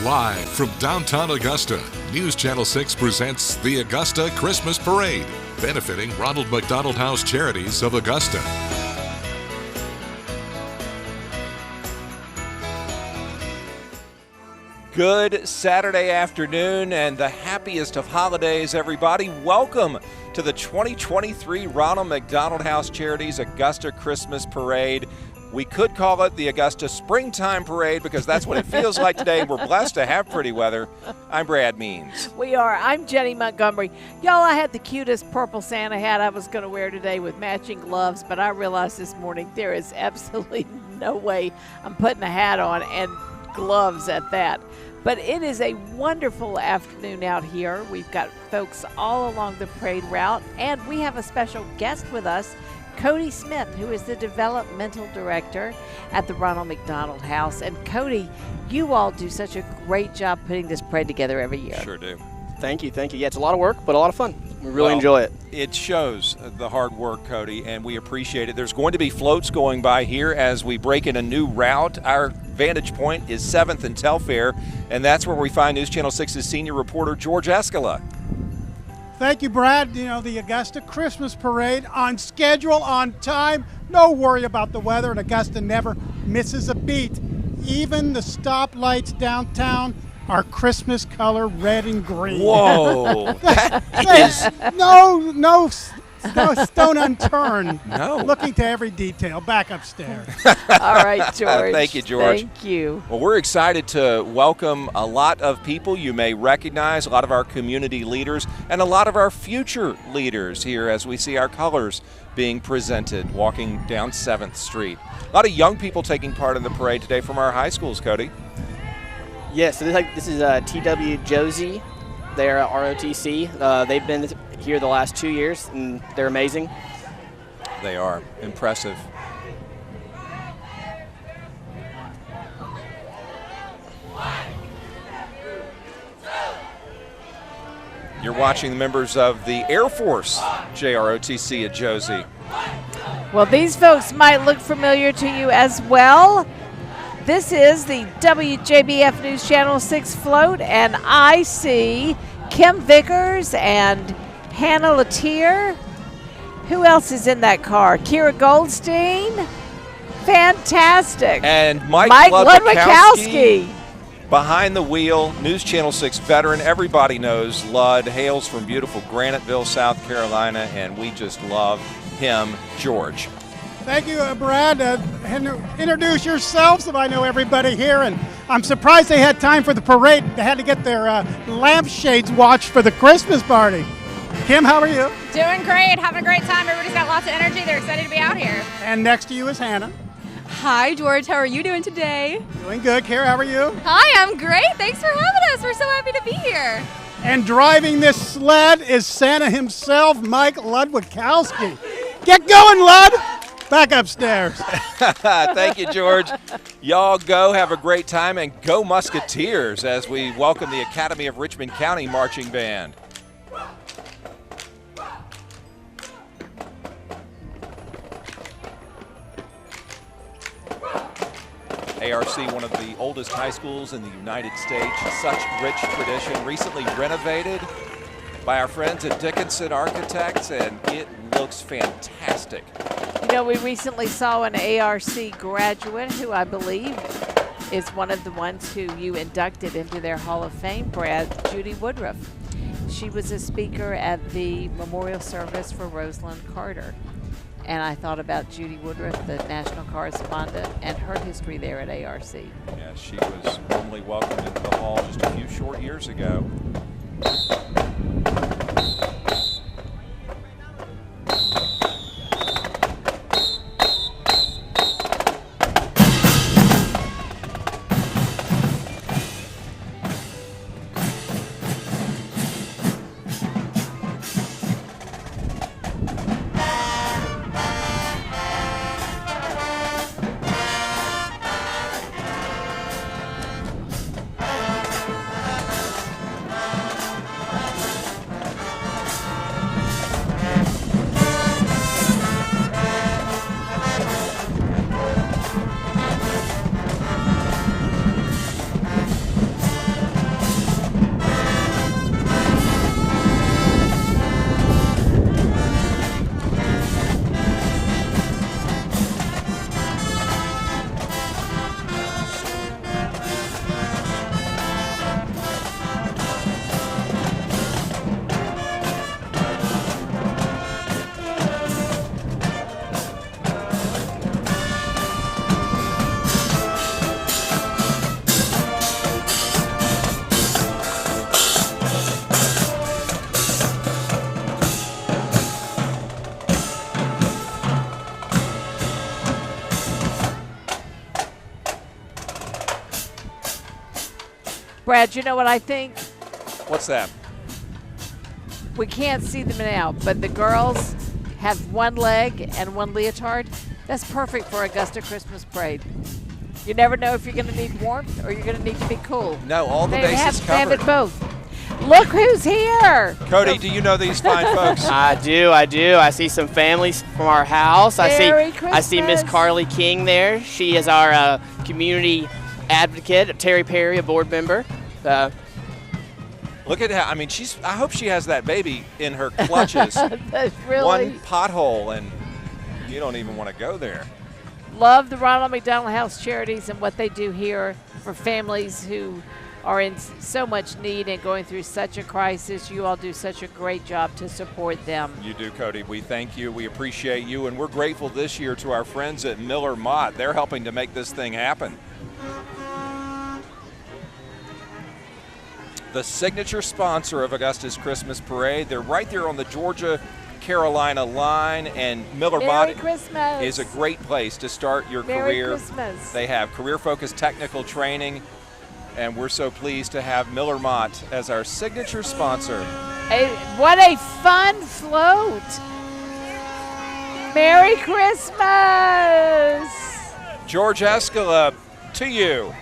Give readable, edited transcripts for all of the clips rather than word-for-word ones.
Live from downtown Augusta, News Channel 6 presents the Augusta Christmas Parade, benefiting Ronald McDonald House Charities of Augusta. Good Saturday afternoon and the happiest of holidays, everybody. Welcome to the 2023 Ronald McDonald House Charities Augusta Christmas Parade. We could call it the Augusta Springtime Parade because that's what it feels like today. We're blessed to have pretty weather. I'm Brad Means. We are. I'm Jenny Montgomery. Y'all, I had the cutest purple Santa hat I was going to wear today with matching gloves, but I realized this morning there is absolutely no way I'm putting a hat on and gloves at that. But it is a wonderful afternoon out here. We've got folks all along the parade route, and we have a special guest with us, Cody Smith, who is the developmental director at the Ronald McDonald House. And Cody, you all do such a great job putting this parade together every year. Sure do. Thank you. Yeah, it's a lot of work, but a lot of fun. We really enjoy it. It shows the hard work, Cody, and we appreciate it. There's going to be floats going by here as we break in a new route. Our vantage point is 7th and Telfair, and that's where we find News Channel 6's senior reporter, George Escala. Thank you, Brad. You know, the Augusta Christmas Parade on schedule, on time. No worry about the weather, and Augusta never misses a beat. Even the stoplights downtown are Christmas color, red and green. Whoa. No stone unturned. No. Looking to every detail. Back upstairs. All right, George. Thank you, George. Thank you. Well, we're excited to welcome a lot of people you may recognize, a lot of our community leaders, and a lot of our future leaders here as we see our colors being presented walking down 7th Street. A lot of young people taking part in the parade today from our high schools, Cody. Yes, so this is TW Josie. They're at ROTC. They've been here the last 2 years, and they're amazing. They are impressive. You're watching the members of the Air Force JROTC at Josie. Well, these folks might look familiar to you as well. This is the WJBF News Channel 6 float, and I see Kim Vickers and Hannah Latier. Who else is in that car? Kira Goldstein. Fantastic. And Mike Ludwikowski. Behind the wheel, News Channel 6 veteran. Everybody knows Lud, hails from beautiful Graniteville, South Carolina, and we just love him, George. Thank you, Brad. Introduce yourselves, so I know everybody here. And I'm surprised they had time for the parade. They had to get their lampshades watched for the Christmas party. Kim, how are you? Doing great. Having a great time. Everybody's got lots of energy. They're excited to be out here. And next to you is Hannah. Hi, George. How are you doing today? Doing good. Kara, how are you? Hi, I'm great. Thanks for having us. We're so happy to be here. And driving this sled is Santa himself, Mike Ludwikowski. Get going, Lud! Back upstairs. Thank you, George. Y'all go have a great time, and go Musketeers as we welcome the Academy of Richmond County Marching Band. ARC, one of the oldest high schools in the United States, such rich tradition, recently renovated by our friends at Dickinson Architects, and it looks fantastic. You know, we recently saw an ARC graduate who I believe is one of the ones who you inducted into their Hall of Fame, Brad, Judy Woodruff. She was a speaker at the memorial service for Rosalind Carter. And I thought about Judy Woodruff, the national correspondent, and her history there at ARC. Yeah, she was warmly welcomed into the hall just a few short years ago. Brad, you know what I think? What's that? We can't see them now, but the girls have one leg and one leotard. That's perfect for Augusta Christmas Parade. You never know if you're going to need warmth or you're going to need to be cool. No, all the They bases have covered. it both. Look who's here. Cody, do you know these fine folks? I do. I see some families from our house. Merry I see Miss Christmas. Carly King there. She is our community advocate. Terry Perry, a board member. Look at how, I mean, I hope she has that baby in her clutches. That's really One pothole, and you don't even want to go there. love the Ronald McDonald House Charities and what they do here for families who are in so much need and going through such a crisis. You all do such a great job to support them. You do, Cody. We thank you. We appreciate you, and we're grateful this year to our friends at Miller Mott. They're helping to make this thing happen. The signature sponsor of Augusta's Christmas Parade. They're right there on the Georgia-Carolina line, and Miller Mott Merry Christmas. is a great place to start your Merry career. Christmas. They have career-focused technical training, and we're so pleased to have Miller Mott as our signature sponsor. What a fun float. Merry Christmas. George Escala, to you.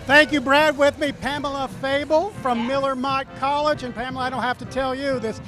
Thank you, Brad. With me, Pamela Fable from Miller Mott College. And Pamela, I don't have to tell you, this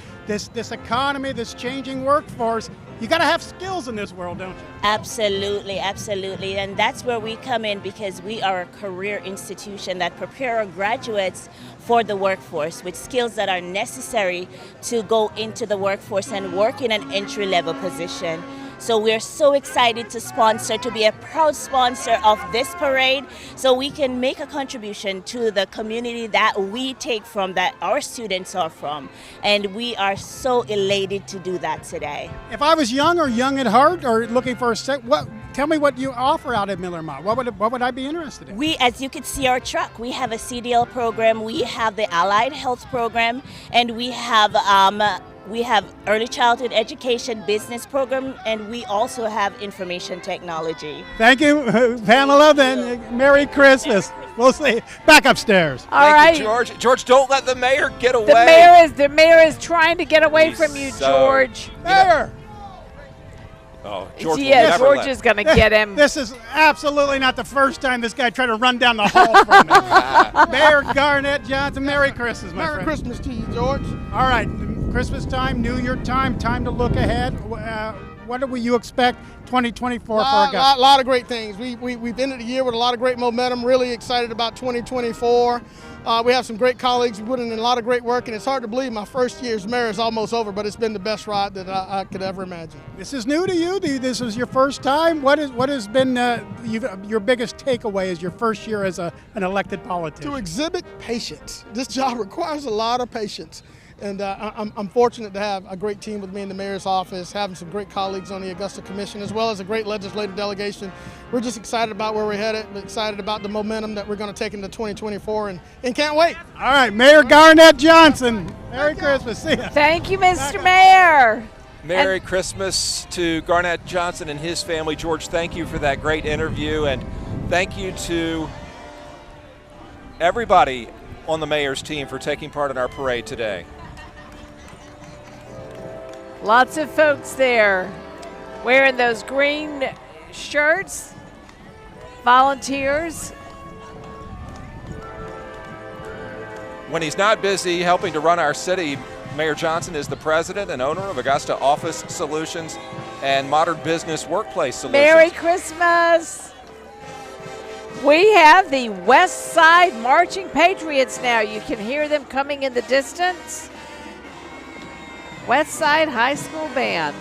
economy, this changing workforce, you got to have skills in this world, don't you? Absolutely, absolutely. And that's where we come in, because we are a career institution that prepare our graduates for the workforce with skills that are necessary to go into the workforce and work in an entry-level position. So we're so excited to be a proud sponsor of this parade, so we can make a contribution to the community that we take from, that our students are from. And we are so elated to do that today. If I was young or young at heart or looking for tell me what you offer out at Miller Mott. What would I be interested in? We, as you can see our truck, we have a CDL program, we have the Allied Health program, and we have early childhood education business program, and we also have information technology. Thank you, Pamela. Then Merry Christmas. We'll see. Back upstairs. All right. Thank you, George. George, don't let the mayor get away. The mayor is trying to get away He's from you, so- George. Mayor. Oh, George will Yeah, never George let- is going to get him. This is absolutely not the first time this guy tried to run down the hall from me. Mayor Garnett Johnson, Merry Christmas, my Merry friend. Christmas to you, George. All right, Christmas time, New Year time to look ahead. What do you expect 2024 for Augusta? A lot of great things. We've ended the year with a lot of great momentum, really excited about 2024. We have some great colleagues. We put in a lot of great work, and it's hard to believe my first year as mayor is almost over, but it's been the best ride that I could ever imagine. This is new to you. This is your first time. What has been your biggest takeaway as your first year as an elected politician? To exhibit patience. This job requires a lot of patience. And I'm fortunate to have a great team with me in the mayor's office, having some great colleagues on the Augusta Commission, as well as a great legislative delegation. We're just excited about where we're headed, excited about the momentum that we're going to take into 2024, and can't wait. All right, Mayor Garnett Johnson. Merry Christmas. See ya. Thank you, Mr. Mayor. Merry Christmas to Garnett Johnson and his family. George, thank you for that great interview, and thank you to everybody on the mayor's team for taking part in our parade today. Lots of folks there wearing those green shirts, volunteers. When he's not busy helping to run our city, Mayor Johnson is the president and owner of Augusta Office Solutions and Modern Business Workplace Solutions. Merry Christmas. We have the West Side Marching Patriots now. You can hear them coming in the distance. West Side High School Band.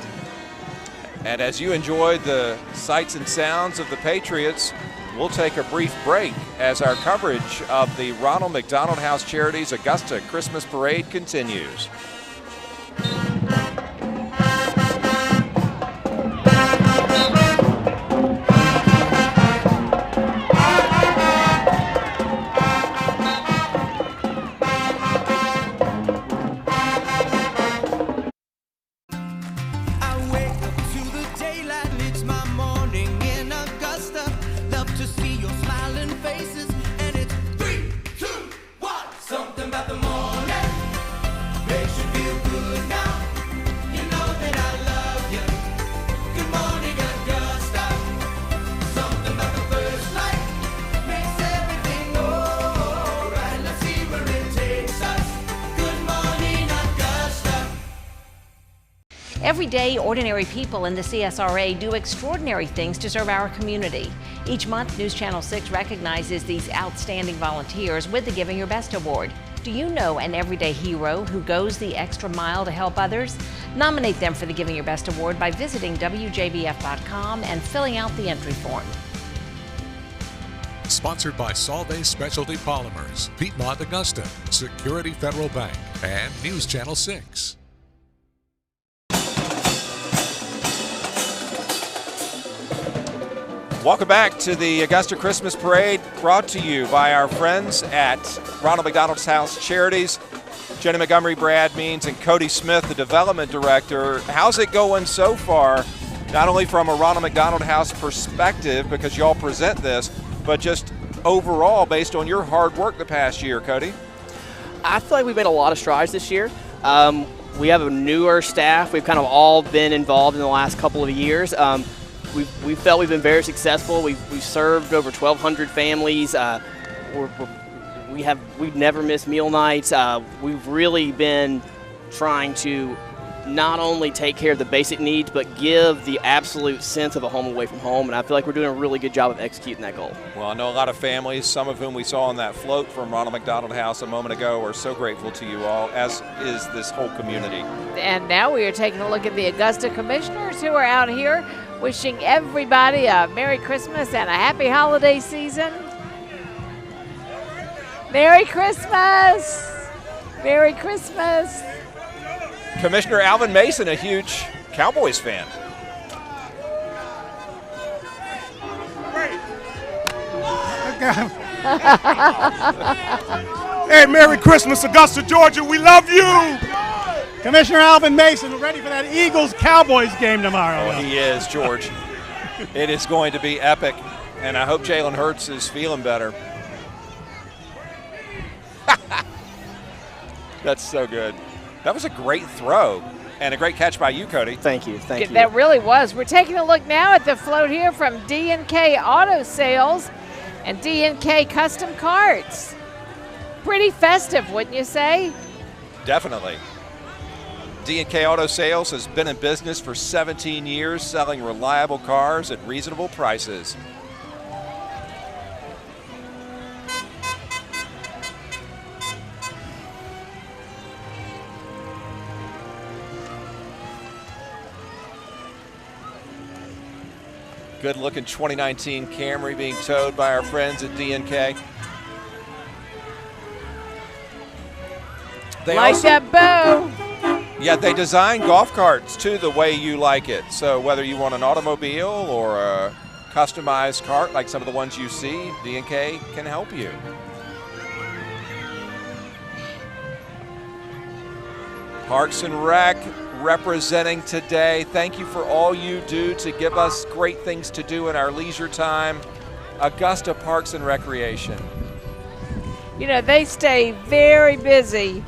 And as you enjoyed the sights and sounds of the Patriots, we'll take a brief break as our coverage of the Ronald McDonald House Charities Augusta Christmas Parade continues. I wake up to the daylight, it's my morning in Augusta. Love to see your smiling faces, and it's 3, 2, 1. Every day, ordinary people in the CSRA do extraordinary things to serve our community. Each month, News Channel 6 recognizes these outstanding volunteers with the Giving Your Best Award. Do you know an everyday hero who goes the extra mile to help others? Nominate them for the Giving Your Best Award by visiting WJBF.com and filling out the entry form. Sponsored by Solvay Specialty Polymers, Piedmont Augusta, Security Federal Bank, and News Channel 6. Welcome back to the Augusta Christmas Parade, brought to you by our friends at Ronald McDonald's House Charities. Jenny Montgomery, Brad Means, and Cody Smith, the development director. How's it going so far, not only from a Ronald McDonald House perspective, because y'all present this, but just overall based on your hard work the past year, Cody? I feel like we've made a lot of strides this year. We have a newer staff. We've kind of all been involved in the last couple of years. We felt we've been very successful. We've served over 1,200 families. We've never missed meal nights. We've really been trying to not only take care of the basic needs, but give the absolute sense of a home away from home. And I feel like we're doing a really good job of executing that goal. Well, I know a lot of families, some of whom we saw on that float from Ronald McDonald House a moment ago, are so grateful to you all, as is this whole community. And now we are taking a look at the Augusta Commissioners who are out here wishing everybody a Merry Christmas and a Happy Holiday season. Merry Christmas! Merry Christmas! Commissioner Alvin Mason, a huge Cowboys fan. Hey, Merry Christmas, Augusta, Georgia. We love you. Commissioner Alvin Mason, ready for that Eagles-Cowboys game tomorrow. Oh, he is, George. It is going to be epic, and I hope Jalen Hurts is feeling better. That's so good. That was a great throw and a great catch by you, Cody. Thank you. Thank you. That really was. We're taking a look now at the float here from D&K Auto Sales and D&K Custom Carts. Pretty festive, wouldn't you say? Definitely. D&K Auto Sales has been in business for 17 years, selling reliable cars at reasonable prices. Good-looking 2019 Camry being towed by our friends at D&K. They like also, that bow. Yeah, they design golf carts, too, the way you like it. So whether you want an automobile or a customized cart like some of the ones you see, D&K can help you. Parks and Rec representing today. Thank you for all you do to give us great things to do in our leisure time. Augusta Parks and Recreation. You know, they stay very busy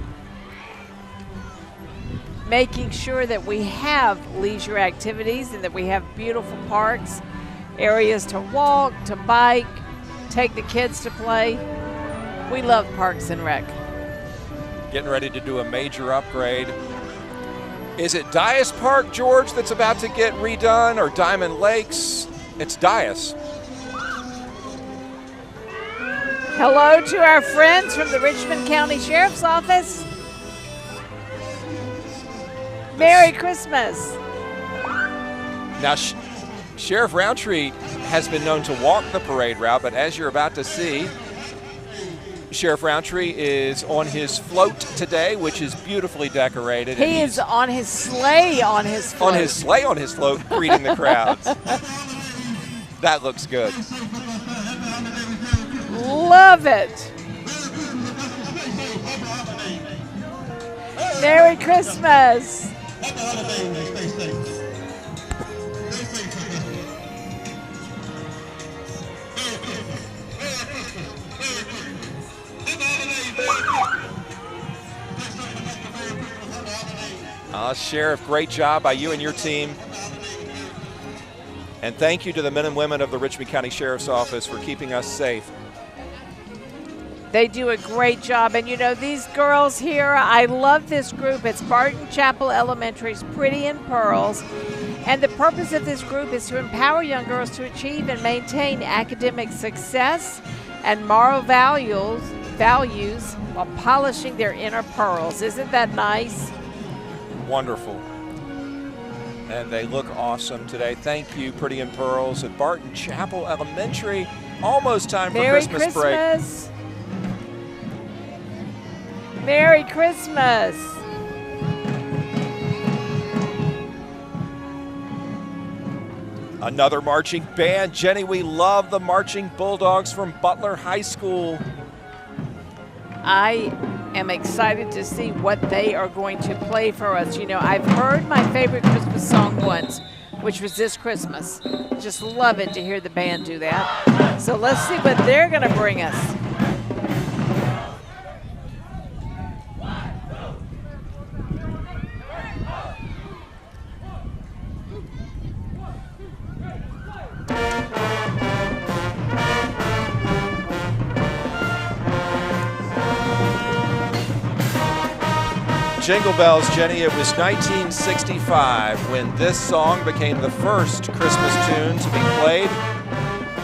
making sure that we have leisure activities and that we have beautiful parks, areas to walk, to bike, take the kids to play. We love Parks and Rec. Getting ready to do a major upgrade. Is it Dias Park, George, that's about to get redone, or Diamond Lakes? It's Dias. Hello to our friends from the Richmond County Sheriff's Office. Merry Christmas. Now, Sheriff Roundtree has been known to walk the parade route, but as you're about to see, Sheriff Roundtree is on his float today, which is beautifully decorated. He is on his sleigh on his float. On his sleigh on his float, greeting the crowds. That looks good. Love it. Merry Christmas. Sheriff, great job by you and your team. And thank you to the men and women of the Richmond County Sheriff's Office for keeping us safe. They do a great job. And, you know, these girls here, I love this group. It's Barton Chapel Elementary's Pretty in Pearls. And the purpose of this group is to empower young girls to achieve and maintain academic success and moral values while polishing their inner pearls. Isn't that nice? Wonderful. And they look awesome today. Thank you, Pretty in Pearls at Barton Chapel Elementary. Almost time for Merry Christmas break. Merry Christmas. Another marching band. Jenny, we love the Marching Bulldogs from Butler High School. I am excited to see what they are going to play for us. You know, I've heard my favorite Christmas song once, which was This Christmas. Just love it to hear the band do that. So let's see what they're going to bring us. Jingle bells, Jenny. It was 1965 when this song became the first Christmas tune to be played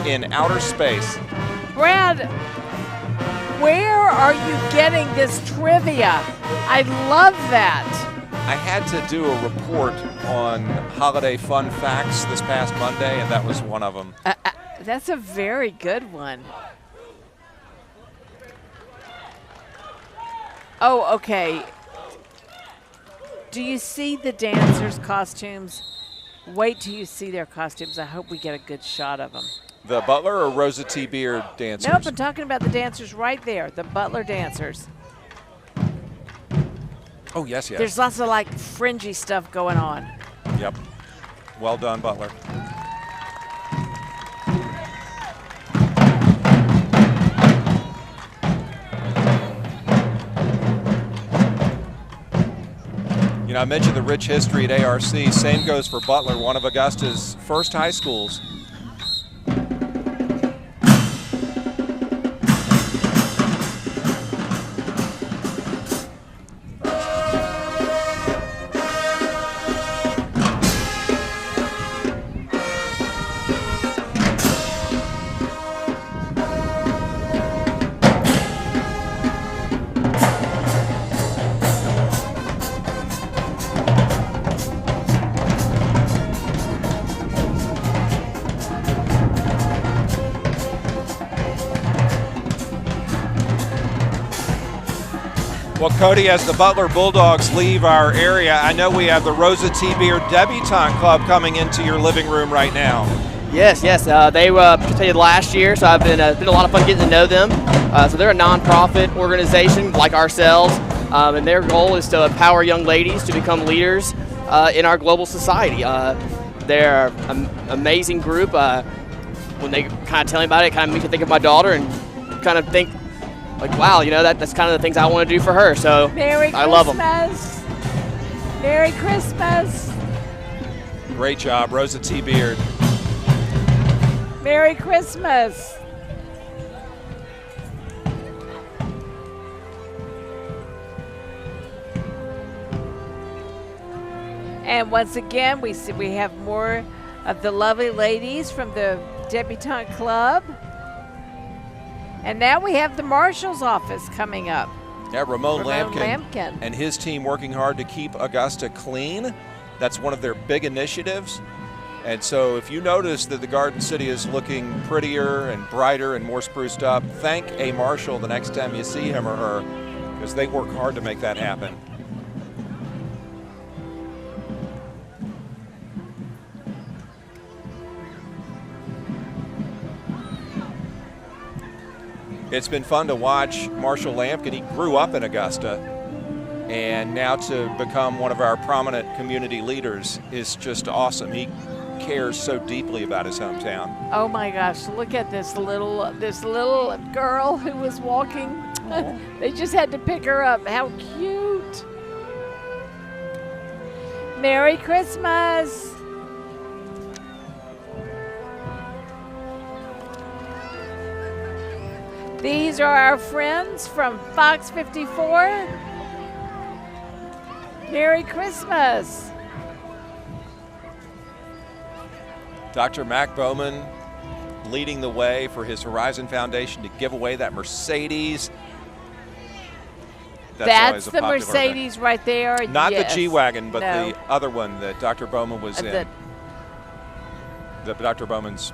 in outer space. Brad, where are you getting this trivia? I love that. I had to do a report on holiday fun facts this past Monday, and that was one of them. That's a very good one. Oh, okay. Do you see the dancers' costumes? Wait till you see their costumes. I hope we get a good shot of them. The Butler or Rosa T. Beard dancers? Nope, I'm talking about the dancers right there, the Butler dancers. Oh, yes, yes. There's lots of like fringy stuff going on. Yep. Well done, Butler. You know, I mentioned the rich history at ARC. Same goes for Butler, one of Augusta's first high schools. Well, Cody, as the Butler Bulldogs leave our area, I know we have the Rosa T. Beard Debutante Club coming into your living room right now. Yes. They participated last year, so I've been a lot of fun getting to know them. So they're a nonprofit organization like ourselves, and their goal is to empower young ladies to become leaders in our global society. They're an amazing group. When they kind of tell me about it, it kind of makes me think of my daughter and kind of think, like, wow, you know, that's kind of the things I want to do for her. So I love them. Merry Christmas. Great job, Rosa T. Beard. Merry Christmas. And once again, we have more of the lovely ladies from the Debutante Club. And now we have the Marshal's office coming up. Yeah, Ramon Lampkin and his team working hard to keep Augusta clean. That's one of their big initiatives. And so if you notice that the Garden City is looking prettier and brighter and more spruced up, thank a Marshal the next time you see him or her, because they work hard to make that happen. It's been fun to watch Marshall Lampkin. He grew up in Augusta, and now to become one of our prominent community leaders is just awesome. He cares so deeply about his hometown. Oh my gosh, look at this little girl who was walking. They just had to pick her up. How cute. Merry Christmas. These are our friends from Fox 54. Merry Christmas. Dr. Mac Bowman leading the way for his Horizon Foundation to give away that Mercedes. That's the Mercedes right there. Not yes. the G-Wagon, but no. the other one that Dr. Bowman was in. Dr. Bowman's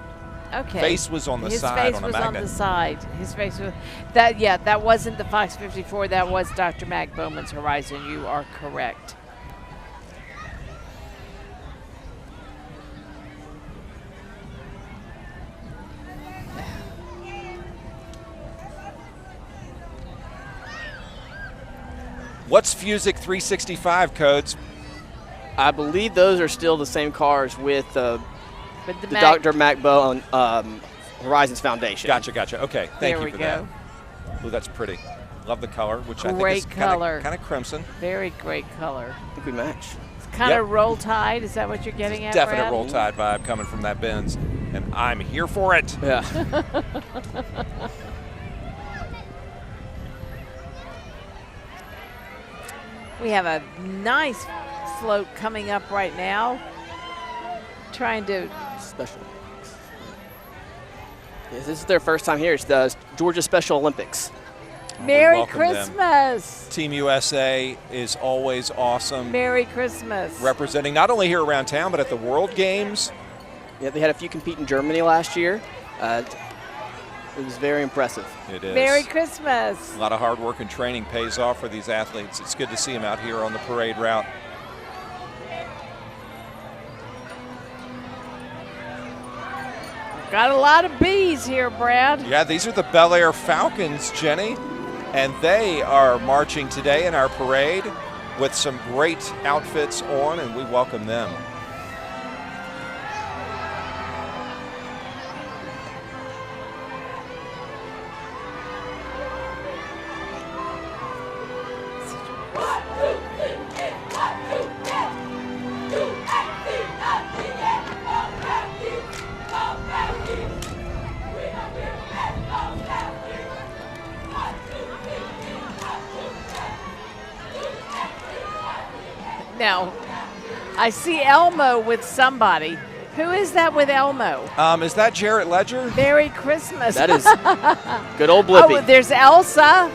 face was on the side on a magnet. His face was on the side. His face was that. Yeah, that wasn't the Fox 54. That was Dr. Mac Bowman's Horizon. You are correct. What's Fusic 365 codes? I believe those are still the same cars with the Dr. Mac Bowman Horizons Foundation. Gotcha. Okay, thank you for that. There we go. Ooh, that's pretty. Love the color, which I think Great is color. kind of crimson. Very great color. I think we match. It's kind of Roll Tide. Is that what you're getting at, Definite Brad? Roll Tide vibe coming from that Benz, and I'm here for it. Yeah. We have a nice float coming up right now. Trying to Special. Yes, this is their first time here. It's the Georgia Special Olympics. Merry Christmas. Team USA is always awesome. Merry Christmas. Representing not only here around town, but at the World Games. Yeah, they had a few compete in Germany last year. It was very impressive. It is. Merry Christmas. A lot of hard work and training pays off for these athletes. It's good to see them out here on the parade route. Got a lot of bees here, Brad. Yeah, these are the Bel Air Falcons, Jenny, and they are marching today in our parade with some great outfits on, and we welcome them. Now, I see Elmo with somebody. Who is that with Elmo? Is that Jarrett Ledger? Merry Christmas. That is good old Blippi. Oh, there's Elsa.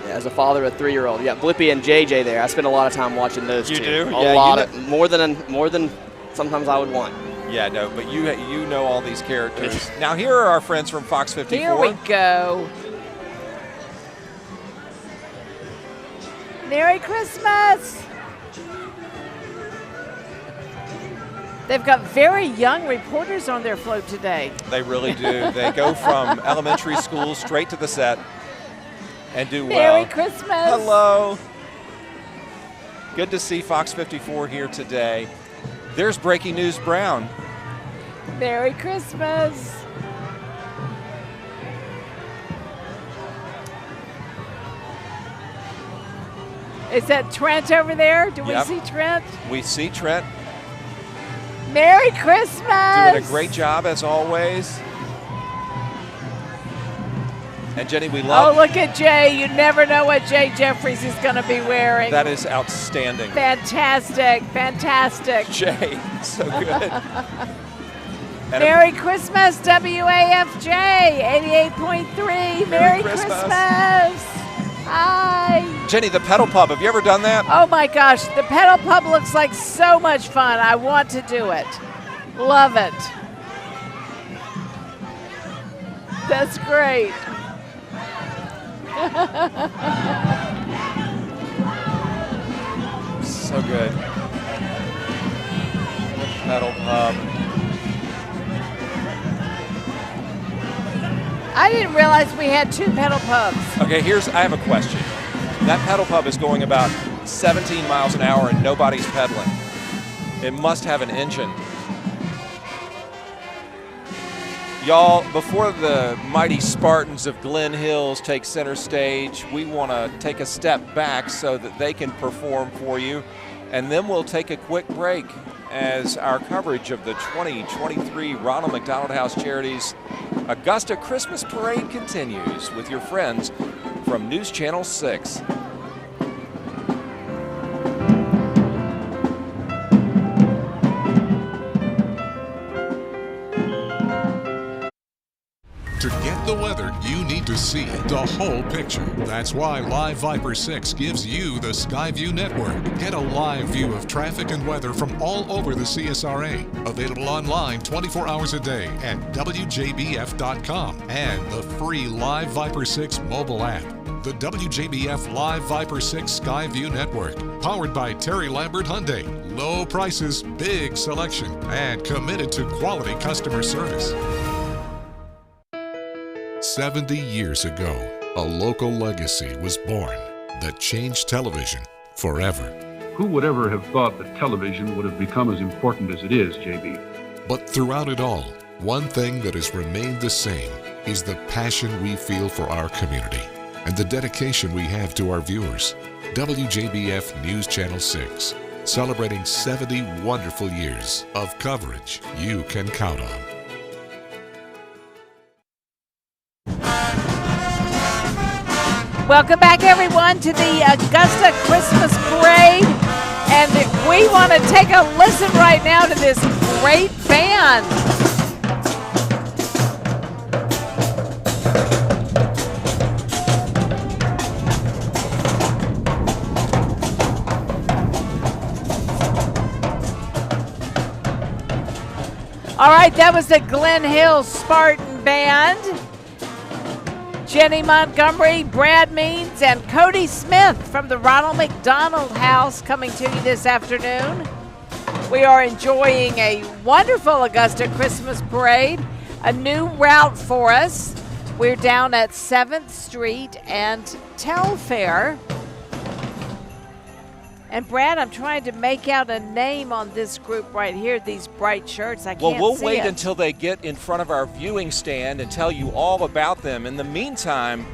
Yeah, as a father of a 3-year-old, yeah, Blippi and JJ there. I spend a lot of time watching those You two. do? A Yeah, lot more than sometimes I would want. Yeah, no, but you know all these characters. Now here are our friends from Fox 54. Here we go. Merry Christmas. They've got very young reporters on their float today. They really do. They go from elementary school straight to the set and do well. Merry Christmas. Hello. Good to see Fox 54 here today. There's Breaking News Brown. Merry Christmas. Is that Trent over there? Do we see Trent? We see Trent. Merry Christmas. Doing a great job as always. And Jenny, we love. Oh, look at Jay. You never know what Jay Jeffries is going to be wearing. That is outstanding. Fantastic. Fantastic. Jay, so good. Merry Christmas, WAFJ 88.3. Merry Christmas. Hi. Jenny, the pedal pub, have you ever done that? Oh my gosh, the pedal pub looks like so much fun. I want to do it. Love it. That's great. So good. Pedal pub. I didn't realize we had 2 pedal pubs. Okay, I have a question. That pedal pub is going about 17 miles an hour and nobody's pedaling. It must have an engine. Y'all, before the mighty Spartans of Glen Hills take center stage, we want to take a step back so that they can perform for you, and then we'll take a quick break. as our coverage of the 2023 Ronald McDonald House Charities Augusta Christmas Parade continues with your friends from News Channel 6. To get the weather, you need to see the whole picture. That's why Live Viper 6 gives you the Skyview network. Get a live view of traffic and weather from all over the CSRA. Available online 24 hours a day at WJBF.com and the free Live Viper 6 mobile app. The WJBF Live Viper 6 Skyview network. Powered by Terry Lambert Hyundai. Low prices, big selection, and committed to quality customer service. 70 years ago, a local legacy was born that changed television forever. Who would ever have thought that television would have become as important as it is, JB? But throughout it all, one thing that has remained the same is the passion we feel for our community and the dedication we have to our viewers. WJBF News Channel 6, celebrating 70 wonderful years of coverage you can count on. Welcome back, everyone, to the Augusta Christmas Parade. And we want to take a listen right now to this great band. All right, that was the Glen Hill Spartan Band. Jenny Montgomery, Brad Means, and Cody Smith from the Ronald McDonald House coming to you this afternoon. We are enjoying a wonderful Augusta Christmas Parade, a new route for us. We're down at 7th Street and Telfair. And Brad, I'm trying to make out a name on this group right here, these bright shirts. I can't see it. Well, we'll wait until they get in front of our viewing stand and tell you all about them. In the meantime,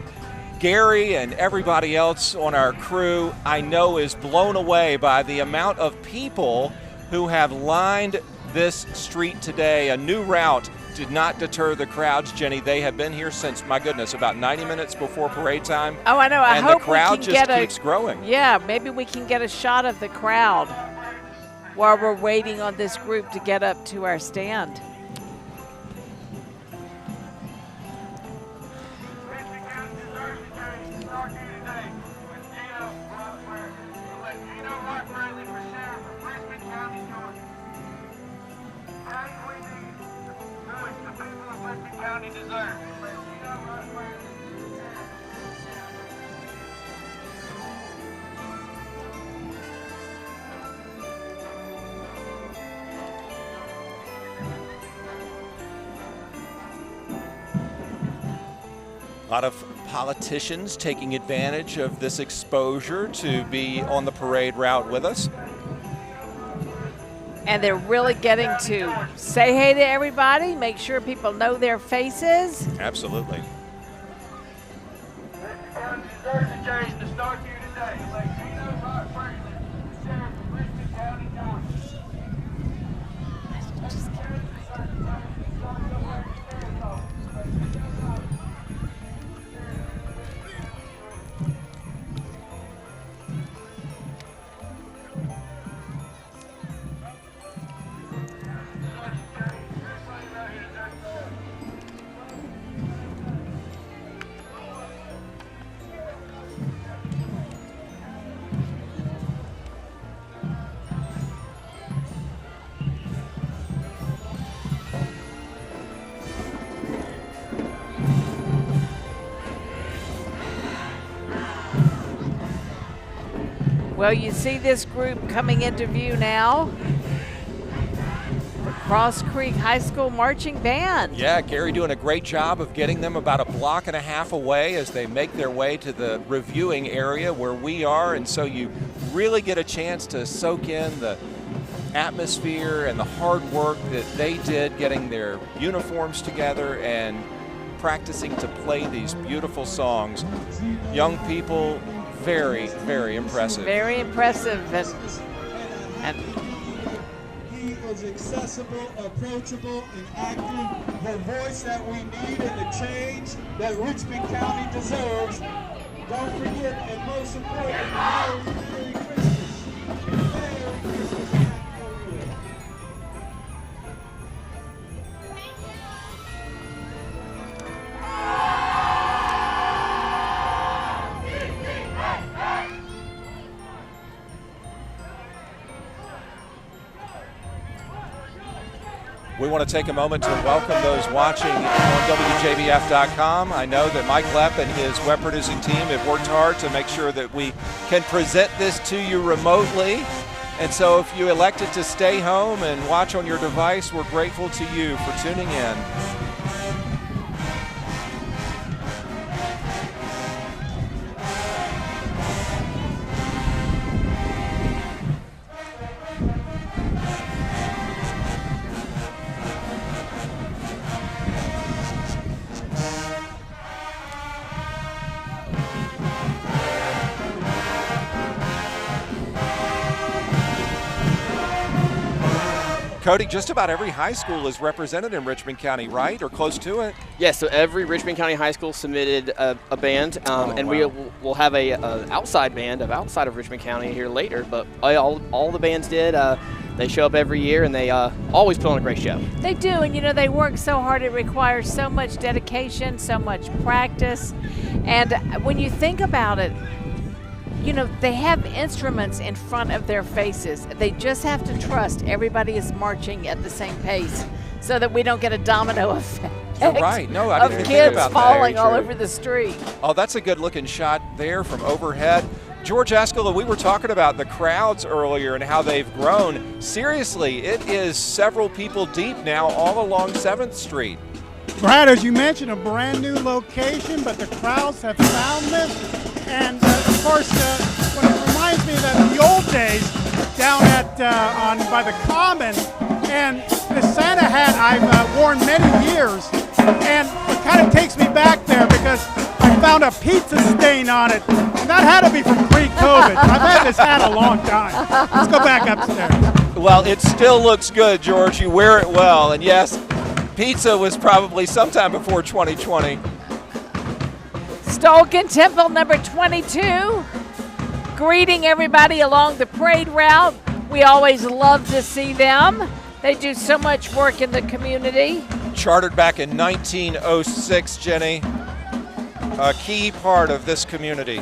Gary and everybody else on our crew, I know, is blown away by the amount of people who have lined this street today. A new route did not deter the crowds, Jenny. They have been here since, my goodness, about 90 minutes before parade time. Oh, I know. I hope the crowd we can just get keeps growing. Yeah, maybe we can get a shot of the crowd while we're waiting on this group to get up to our stand. A lot of politicians taking advantage of this exposure to be on the parade route with us. And they're really getting to say hey to everybody, make sure people know their faces. Absolutely. Well, you see this group coming into view now. The Cross Creek High School Marching Band. Yeah, Gary doing a great job of getting them about a block and a half away as they make their way to the reviewing area where we are. And so you really get a chance to soak in the atmosphere and the hard work that they did getting their uniforms together and practicing to play these beautiful songs. Young people, very, very impressive. Very impressive. And as accessible, approachable, and active, the voice that we need and the change that Richmond County deserves. Don't forget, and most importantly, Merry Christmas. Merry Christmas and Happy New Year. We want to take a moment to welcome those watching on WJBF.com. I know that Mike Lepp and his web producing team have worked hard to make sure that we can present this to you remotely. And so if you elected to stay home and watch on your device, we're grateful to you for tuning in. Cody, just about every high school is represented in Richmond County, right? Or close to it? Yes, so every Richmond County high school submitted a band, and wow. we'll have a outside band outside of Richmond County here later, but all the bands did. They show up every year, and they always put on a great show. They do, and they work so hard. It requires so much dedication, so much practice, and when you think about it, they have instruments in front of their faces. They just have to trust everybody is marching at the same pace so that we don't get a domino effect. You're right. No, I didn't even think about kids falling that. all over the street. Oh, that's a good looking shot there from overhead. George Escala, we were talking about the crowds earlier and how they've grown. Seriously, it is several people deep now all along 7th Street. Brad, as you mentioned, a brand new location, but the crowds have found this. And of course, when it reminds me that the old days down at by the Common, and the Santa hat I've worn many years, and it kind of takes me back there because I found a pizza stain on it, and that had to be from pre-COVID. I've had this hat a long time. Let's go back upstairs. Well, it still looks good, George. You wear it well, and yes, pizza was probably sometime before 2020. Stolken Temple number 22, greeting everybody along the parade route. We always love to see them. They do so much work in the community. Chartered back in 1906, Jenny, a key part of this community.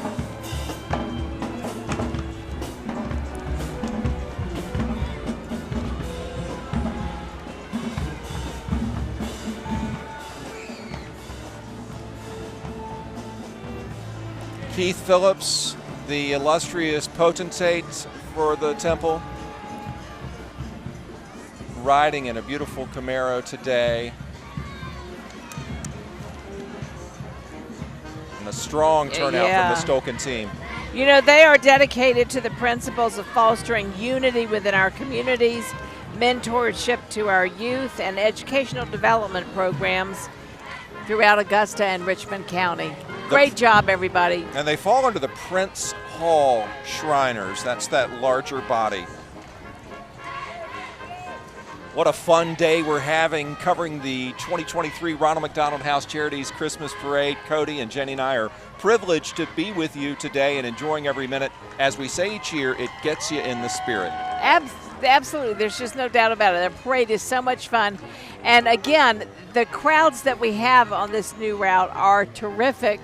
Keith Phillips, the illustrious potentate for the temple, riding in a beautiful Camaro today. And a strong turnout from the Stolken team. They are dedicated to the principles of fostering unity within our communities, mentorship to our youth, and educational development programs throughout Augusta and Richmond County. Great job, everybody. And they fall under the Prince Hall Shriners. That's that larger body. What a fun day we're having covering the 2023 Ronald McDonald House Charities Christmas Parade. Cody and Jenny and I are privileged to be with you today and enjoying every minute. As we say each year, it gets you in the spirit. Absolutely. There's just no doubt about it. The parade is so much fun. And again, the crowds that we have on this new route are terrific.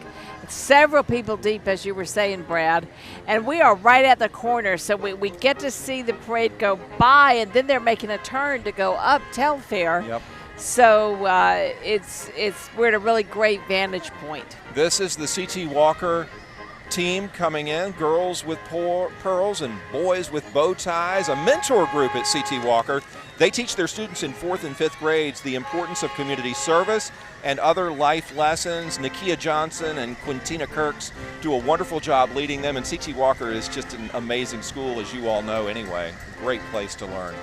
Several people deep, as you were saying, Brad. And we are right at the corner, so we get to see the parade go by, and then they're making a turn to go up Telfair. Yep. So we're at a really great vantage point. This is the C.T. Walker team coming in, girls with pearls and boys with bow ties, a mentor group at C.T. Walker. They teach their students in 4th and 5th grades the importance of community service and other life lessons. Nakia Johnson and Quintina Kirks do a wonderful job leading them, and C.T. Walker is just an amazing school, as you all know anyway. Great place to learn.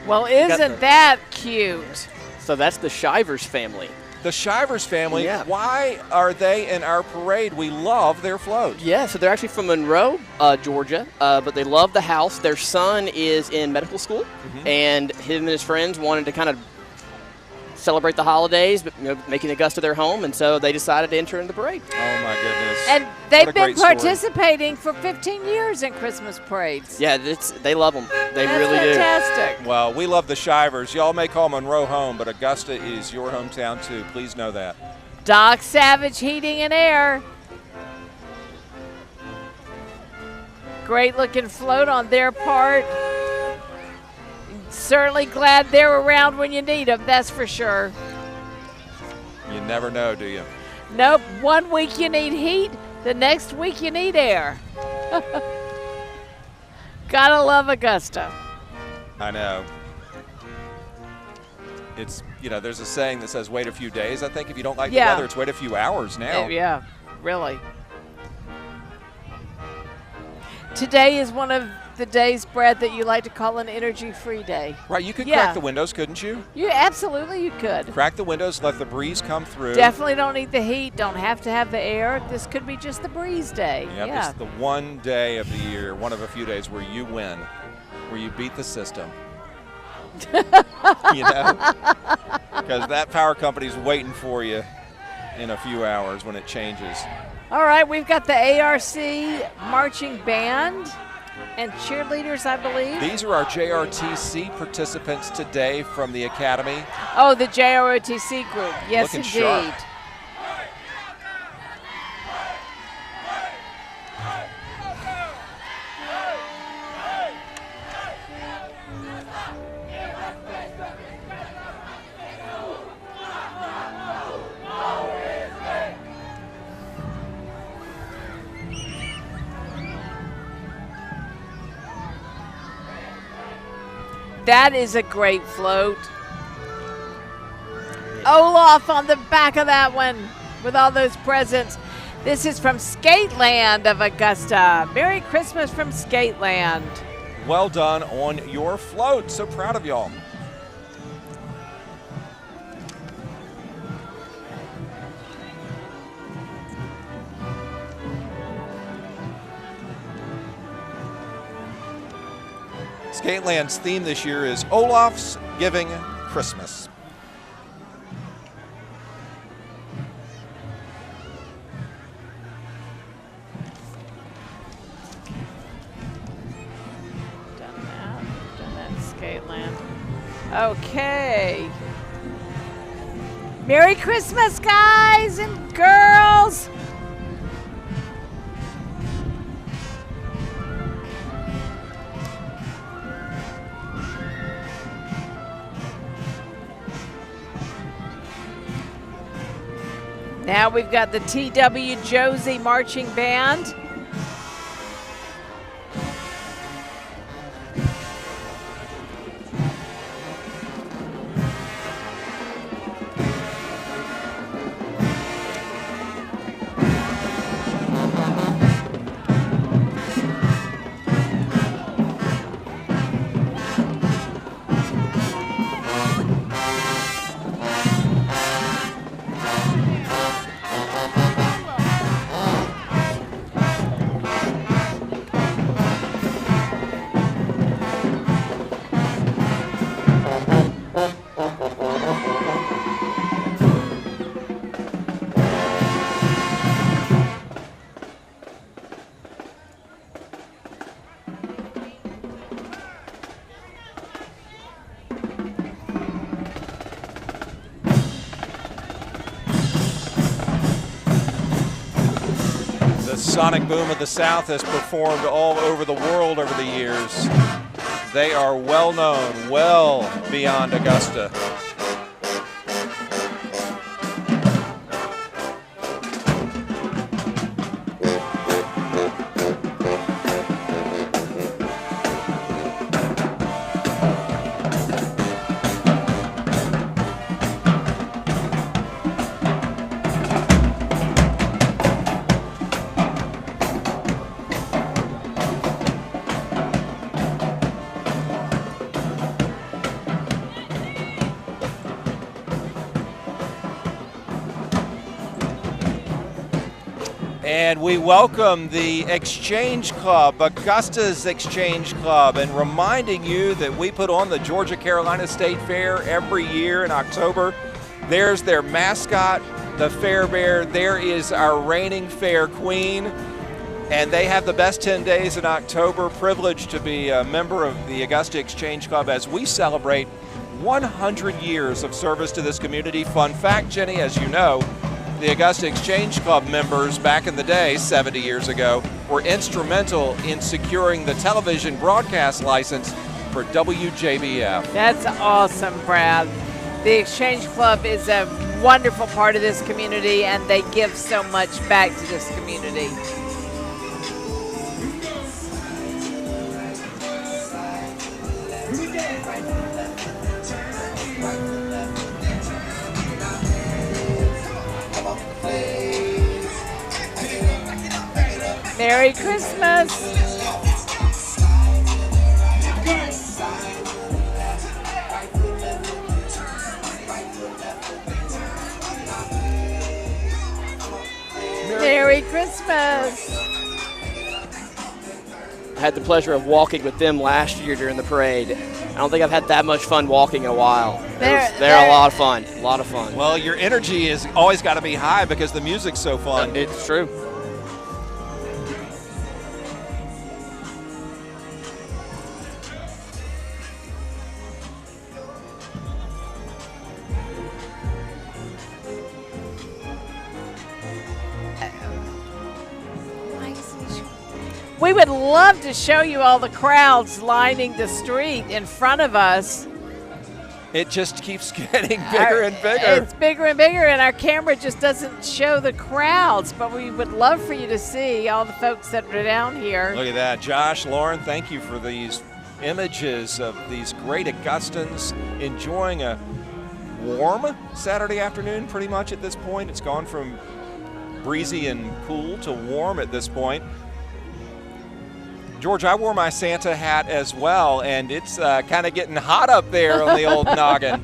Well, isn't that cute? So that's the Shivers family. The Shivers family, Yeah. why are they in our parade? We love their float. Yeah, so they're actually from Monroe, Georgia, but they love the house. Their son is in medical school, and him and his friends wanted to kind of celebrate the holidays, but making Augusta their home, and so they decided to enter in the parade. Oh, my goodness. And What a they've been great story. participating for 15 years in Christmas parades. Yeah, they love them. They That's really fantastic. Well, we love the Shivers. Y'all may call Monroe home, but Augusta is your hometown, too. Please know that. Doc Savage Heating and Air. Great looking float on their part. Certainly glad they're around when you need them, that's for sure. You never know, do you? Nope, 1 week you need heat, the next week you need air. Gotta love Augusta. I know. It's, there's a saying that says wait a few days. I think if you don't like the weather, it's wait a few hours now. Yeah, really. Today is one of the days, Brad, that you like to call an energy-free day. Right, you could crack the windows, couldn't you? Yeah, absolutely you could. Crack the windows, let the breeze come through. Definitely don't need the heat, don't have to have the air. This could be just the breeze day. Yep, yeah. it's the one day of the year, one of a few days where you win, where you beat the system. Because that power company's waiting for you in a few hours when it changes. All right, we've got the ARC marching band and cheerleaders, I believe. These are our JRTC participants today from the Academy. Oh, the JROTC group. Yes, Looking indeed. sharp. That is a great float. Olaf on the back of that one with all those presents. This is from Skateland of Augusta. Merry Christmas from Skateland. Well done on your float. So proud of y'all. Skateland's theme this year is Olaf's Giving Christmas. Done that in Skateland. Okay. Merry Christmas, guys and girls. Now we've got the T.W. Josie Marching Band. Sonic Boom of the South has performed all over the world over the years. They are well known, well beyond Augusta. And we welcome the Exchange Club, Augusta's Exchange Club, and reminding you that we put on the Georgia-Carolina State Fair every year in October. There's their mascot, the Fair Bear. There is our reigning Fair Queen. And they have the best 10 days in October. Privileged to be a member of the Augusta Exchange Club as we celebrate 100 years of service to this community. Fun fact, Jenny, as you know, the Augusta Exchange Club members back in the day, 70 years ago, were instrumental in securing the television broadcast license for WJBF. That's awesome, Brad. The Exchange Club is a wonderful part of this community, and they give so much back to this community. Merry Christmas! Merry Christmas! I had the pleasure of walking with them last year during the parade. I don't think I've had that much fun walking in a while. They're a lot of fun, a lot of fun. Well, your energy is always got to be high because the music's so fun. It's true. We would love to show you all the crowds lining the street in front of us. It just keeps getting bigger and bigger. It's bigger and bigger, and our camera just doesn't show the crowds, but we would love for you to see all the folks that are down here. Look at that. Josh, Lauren, thank you for these images of these great Augustans enjoying a warm Saturday afternoon pretty much at this point. It's gone from breezy and cool to warm at this point. George, I wore my Santa hat as well, and it's kind of getting hot up there on the old noggin.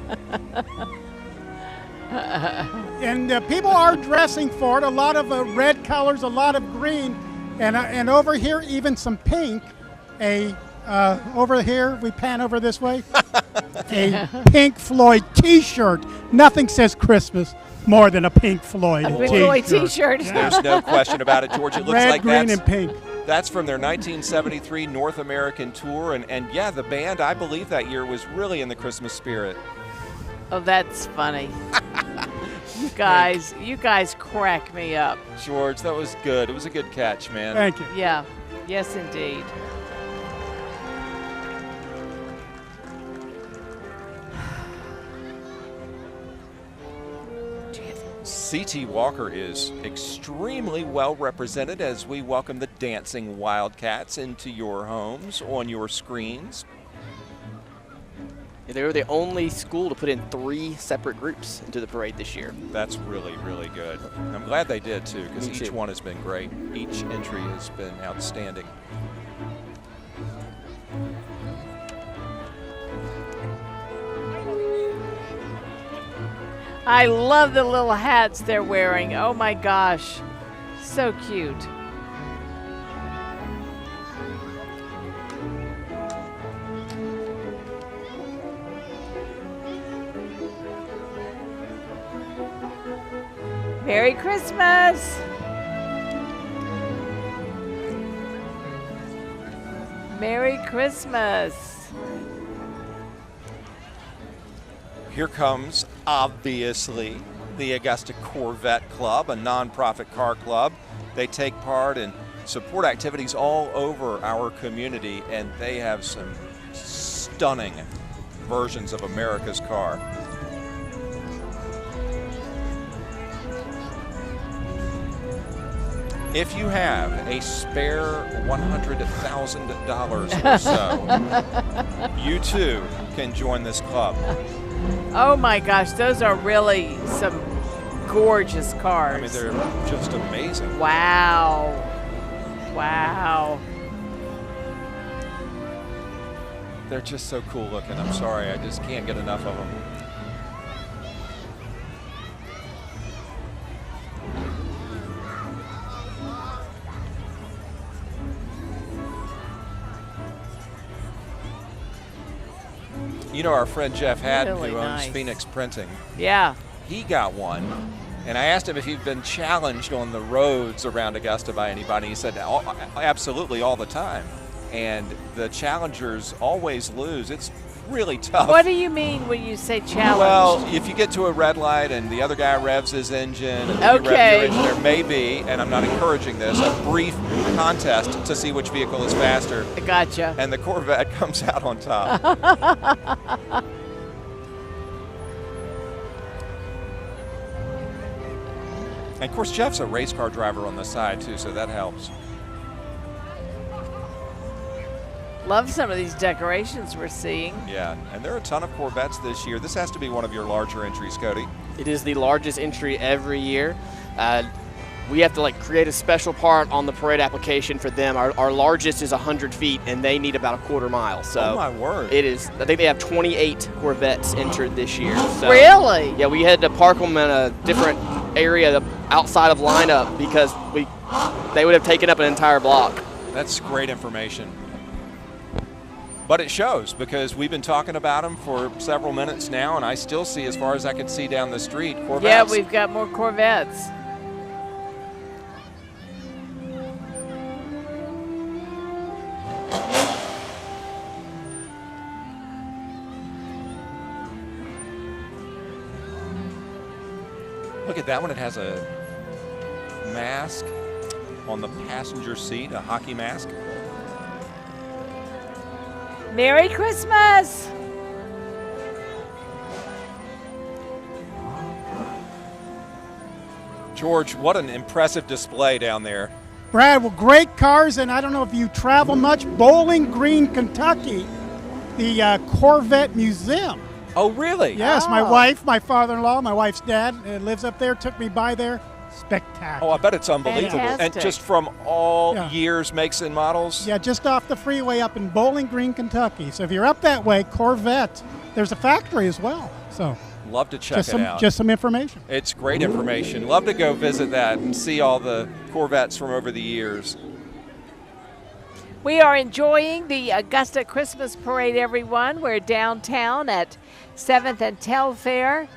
And people are dressing for it. A lot of red colors, a lot of green, and over here even some pink. Over here, we pan over this way, a Pink Floyd T-shirt. Nothing says Christmas more than a Pink Floyd Pink Floyd T-shirt. There's no question about it, George. It looks red, like green, and pink. That's from their 1973 North American tour, and yeah, the band, I believe that year, was really in the Christmas spirit. Oh, that's funny. You guys crack me up. George, that was good. It was a good catch, man. Thank you. Yeah, yes indeed. C.T. Walker is extremely well represented as we welcome the Dancing Wildcats into your homes, on your screens. They were the only school to put in 3 separate groups into the parade this year. That's really, really good. And I'm glad they did, too, because each one has been great. Each entry has been outstanding. I love the little hats they're wearing. Oh my gosh, so cute. Merry Christmas. Merry Christmas. Here comes, obviously, the Augusta Corvette Club, a nonprofit car club. They take part in support activities all over our community, and they have some stunning versions of America's car. If you have a spare $100,000 or so, you too can join this club. Oh my gosh, those are really some gorgeous cars. I mean, they're just amazing. Wow. Wow. They're just so cool looking. I'm sorry, I just can't get enough of them. You know our friend Jeff Haddon, Really who owns nice. Phoenix Printing. Yeah. He got one, and I asked him if he'd been challenged on the roads around Augusta by anybody. He said, absolutely all the time. And the challengers always lose. It's really tough. What do you mean when you say challenge? Well, if you get to a red light and the other guy revs his engine, and you rev Okay. your engine, there may be, and I'm not encouraging this, a brief contest to see which vehicle is faster. Gotcha. And the Corvette comes out on top. And of course, Jeff's a race car driver on the side too, so that helps. Love some of these decorations we're seeing. Yeah, and there are a ton of Corvettes this year. This has to be one of your larger entries, Cody. It is the largest entry every year. We have to create a special part on the parade application for them. Our largest is 100 feet, and they need about a quarter mile. So oh my word! It is. I think they have 28 Corvettes entered this year. So, really? Yeah, we had to park them in a different area outside of lineup because they would have taken up an entire block. That's great information. But it shows because we've been talking about them for several minutes now, and I still see, as far as I can see down the street, Corvettes. Yeah, we've got more Corvettes. Look at that one. It has a mask on the passenger seat, a hockey mask. Merry Christmas! George, what an impressive display down there. Brad, well, great cars, and I don't know if you travel much. Bowling Green, Kentucky, the Corvette Museum. Oh, really? Yes, my wife, my father-in-law, my wife's dad lives up there, took me by there. Spectacular. Oh, I bet it's unbelievable. Fantastic. And just from all years, makes, and models? Yeah, just off the freeway up in Bowling Green, Kentucky. So if you're up that way, Corvette, there's a factory as well. So love to check it out. Just some information. It's great information. Love to go visit that and see all the Corvettes from over the years. We are enjoying the Augusta Christmas Parade, everyone. We're downtown at 7th and Telfair.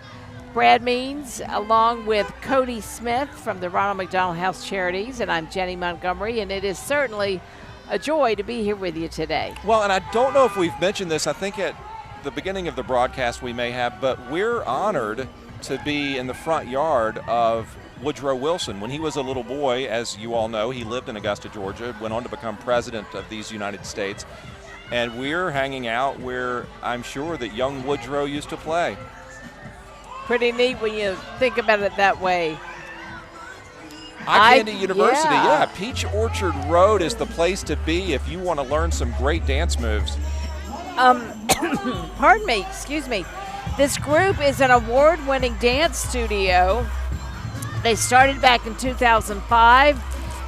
Brad Means, along with Cody Smith from the Ronald McDonald House Charities, and I'm Jenny Montgomery, and it is certainly a joy to be here with you today. Well, and I don't know if we've mentioned this. I think at the beginning of the broadcast we may have, but we're honored to be in the front yard of Woodrow Wilson. When he was a little boy, as you all know, he lived in Augusta, Georgia, went on to become president of these United States, and we're hanging out where I'm sure that young Woodrow used to play. Pretty neat when you think about it that way. Eye Candy University, yeah. Peach Orchard Road is the place to be if you want to learn some great dance moves. Pardon me, excuse me. This group is an award-winning dance studio. They started back in 2005.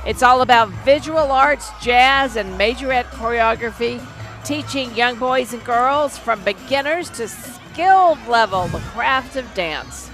It's all about visual arts, jazz, and majorette choreography, teaching young boys and girls from beginners to skilled level the craft of dance.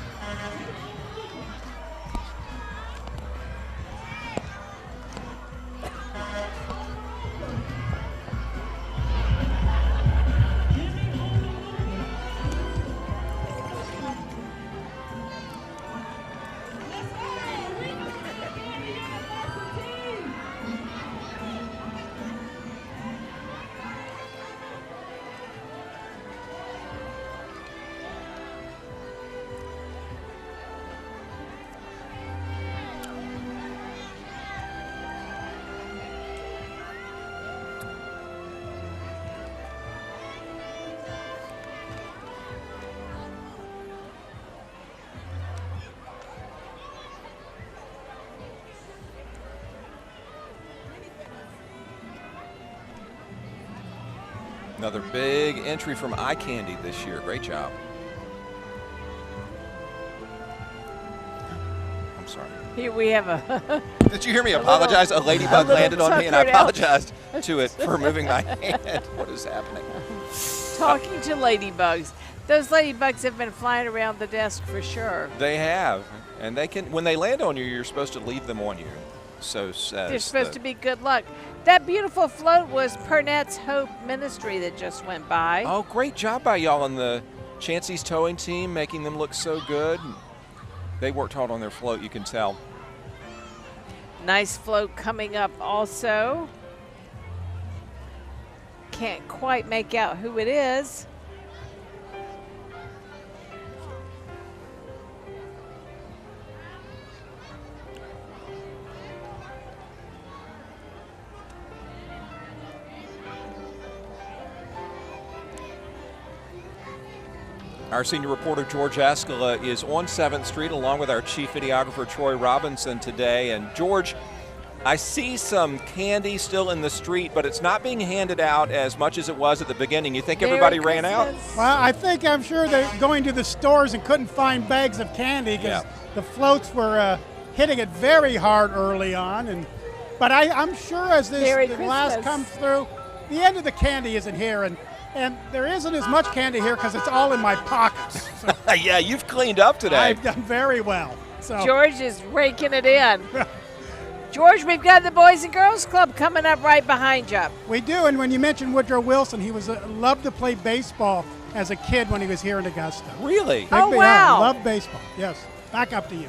Another big entry from Eye Candy this year. Great job. I'm sorry. Here we have a... Did you hear me apologize? A ladybug landed on me and I apologized to it for moving my hand. What is happening? Talking to ladybugs. Those ladybugs have been flying around the desk for sure. They have. And they can, when they land on you, you're supposed to leave them on you. So says. They're supposed to be good luck. That beautiful float was Pernet's Hope Ministry that just went by. Oh, great job by y'all and the Chancey's towing team, making them look so good. They worked hard on their float, you can tell. Nice float coming up also. Can't quite make out who it is. Our senior reporter, George Escala, is on 7th Street along with our chief videographer, Troy Robinson, today. And, George, I see some candy still in the street, but it's not being handed out as much as it was at the beginning. You think everybody ran out? Well, I'm sure they're going to the stores and couldn't find bags of candy because the floats were hitting it very hard early on. But I'm sure as the glass comes through, the end of the candy isn't here. And there isn't as much candy here because it's all in my pockets. So yeah, you've cleaned up today. I've done very well. So George is raking it in. George, we've got the Boys and Girls Club coming up right behind you. We do, and when you mentioned Woodrow Wilson, he was loved to play baseball as a kid when he was here in Augusta. Really? Wow. Loved baseball, yes. Back up to you.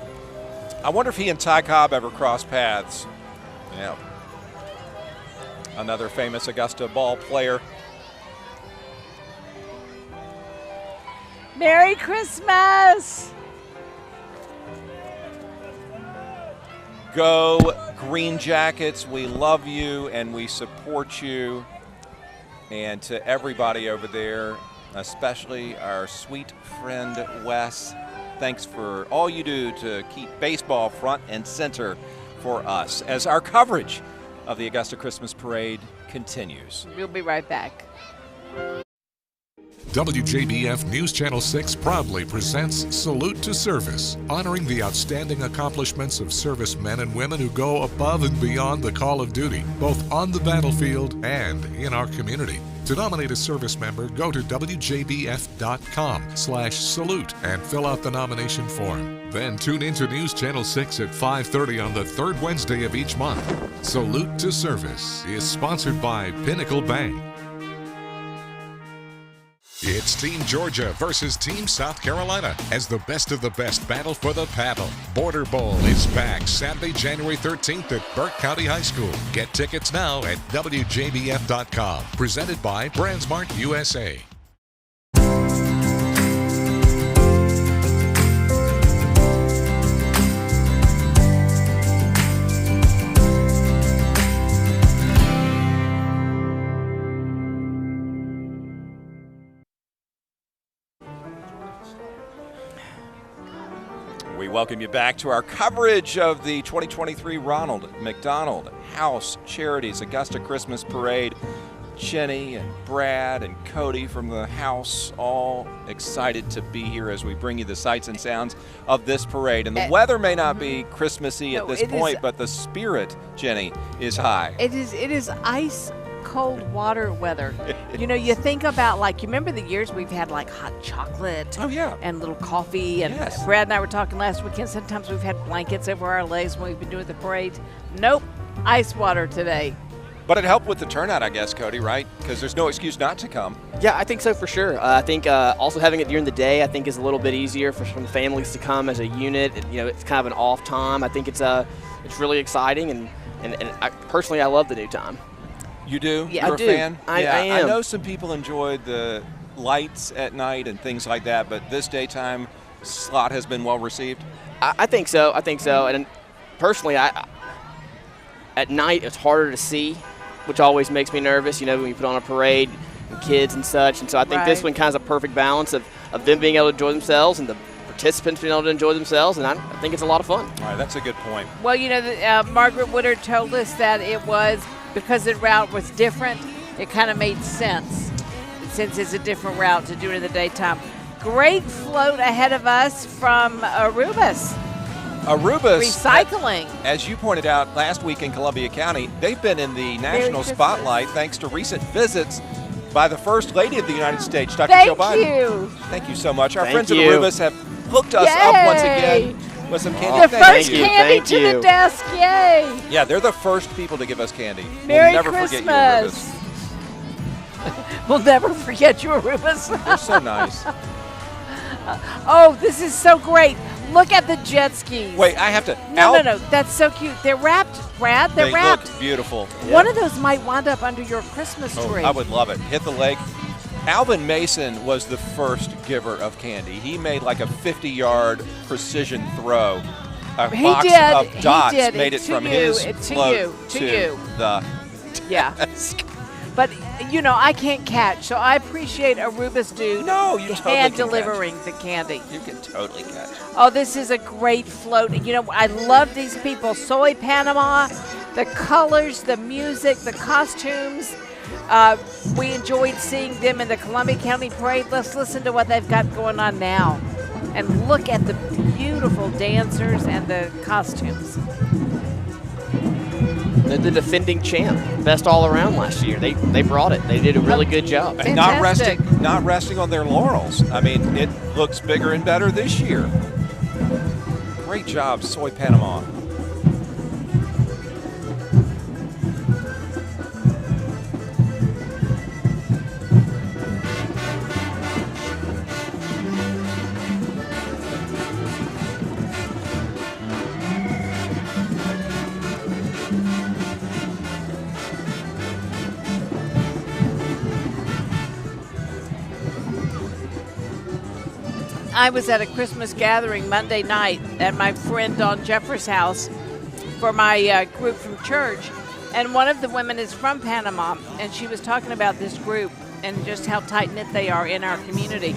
I wonder if he and Ty Cobb ever crossed paths. Yeah. Another famous Augusta ball player. Merry Christmas! Go Green Jackets. We love you and we support you. And to everybody over there, especially our sweet friend Wes, thanks for all you do to keep baseball front and center for us as our coverage of the Augusta Christmas Parade continues. We'll be right back. WJBF News Channel 6 proudly presents Salute to Service, honoring the outstanding accomplishments of servicemen and women who go above and beyond the call of duty, both on the battlefield and in our community. To nominate a service member, go to WJBF.com/salute and fill out the nomination form. Then tune into News Channel 6 at 5:30 on the third Wednesday of each month. Salute to Service is sponsored by Pinnacle Bank. It's Team Georgia versus Team South Carolina as the best of the best battle for the paddle. Border Bowl is back Saturday, January 13th at Burke County High School. Get tickets now at WJBF.com. Presented by BrandsMart USA. We welcome you back to our coverage of the 2023 Ronald McDonald House Charities Augusta Christmas Parade. Jenny and Brad and Cody from the house all excited to be here as we bring you the sights and sounds of this parade. And the weather may not be Christmassy at this point, but the spirit, Jenny, is high. It is ice cold water weather. You know, you think about, like, you remember the years we've had like hot chocolate and little coffee, and Brad and I were talking last weekend, sometimes we've had blankets over our legs when we've been doing the parade. Nope, ice water today. But it helped with the turnout, I guess, Cody, right? Because there's no excuse not to come. Yeah, I think so for sure. I think also having it during the day, I think, is a little bit easier for some families to come as a unit. You know, it's kind of an off time. I think it's really exciting, and I, personally, I love the new time. You do? Yeah, You're I do. a fan? I am. I know some people enjoyed the lights at night and things like that, but this daytime slot has been well received? I think so. And personally, at night it's harder to see, which always makes me nervous, you know, when you put on a parade and kids and such. And so I think this one kind of is a perfect balance of them being able to enjoy themselves and the participants being able to enjoy themselves, and I think it's a lot of fun. All right, that's a good point. Well, you know, Margaret Woodard told us that it was, because the route was different, it kind of made sense since it's a different route to do it in the daytime. Great float ahead of us from Arubas. Arubas Recycling. As you pointed out last week in Columbia County, they've been in the national spotlight thanks to recent visits by the First Lady of the United States, Dr. Jill Biden. Thank you. Thank you so much. Our friends at Arubas have hooked us up once again with some candy. The Thank first you. candy to the desk, yay! Yeah, they're the first people to give us candy. Merry we'll never Christmas. forget you, Rubus. We'll never forget you, Rubus. They're so nice. Oh, this is so great. Look at the jet skis. Wait, I have to. No. That's so cute. They're wrapped, Brad. They're they wrapped. look beautiful. One of those might wind up under your Christmas tree. I would love it. Hit the lake. Alvin Mason was the first giver of candy. He made like a 50-yard precision throw. A box of dots made it from his float to the desk. But, I can't catch, so I appreciate a Rubus dude delivering the candy. You can totally catch. Oh, this is a great float. I love these people. Soy Panama, the colors, the music, the costumes. We enjoyed seeing them in the Columbia County Parade. Let's listen to what they've got going on now. And look at the beautiful dancers and the costumes. They're the defending champ, best all around last year. They brought it. They did a really good job. And not resting on their laurels. I mean, it looks bigger and better this year. Great job, Soy Panama. I was at a Christmas gathering Monday night at my friend Dawn Jeffers' house for my group from church, and one of the women is from Panama, and she was talking about this group and just how tight-knit they are in our community.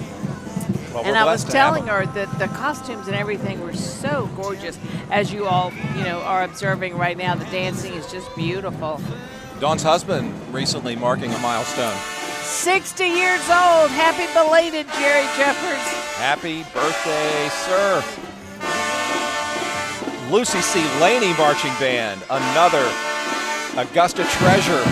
Well, and I was telling her that the costumes and everything were so gorgeous, as you all are observing right now. The dancing is just beautiful. Dawn's husband recently marking a milestone. 60 years old. Happy belated, Jerry Jeffers. Happy birthday, sir. Lucy C. Laney Marching Band, another Augusta treasure.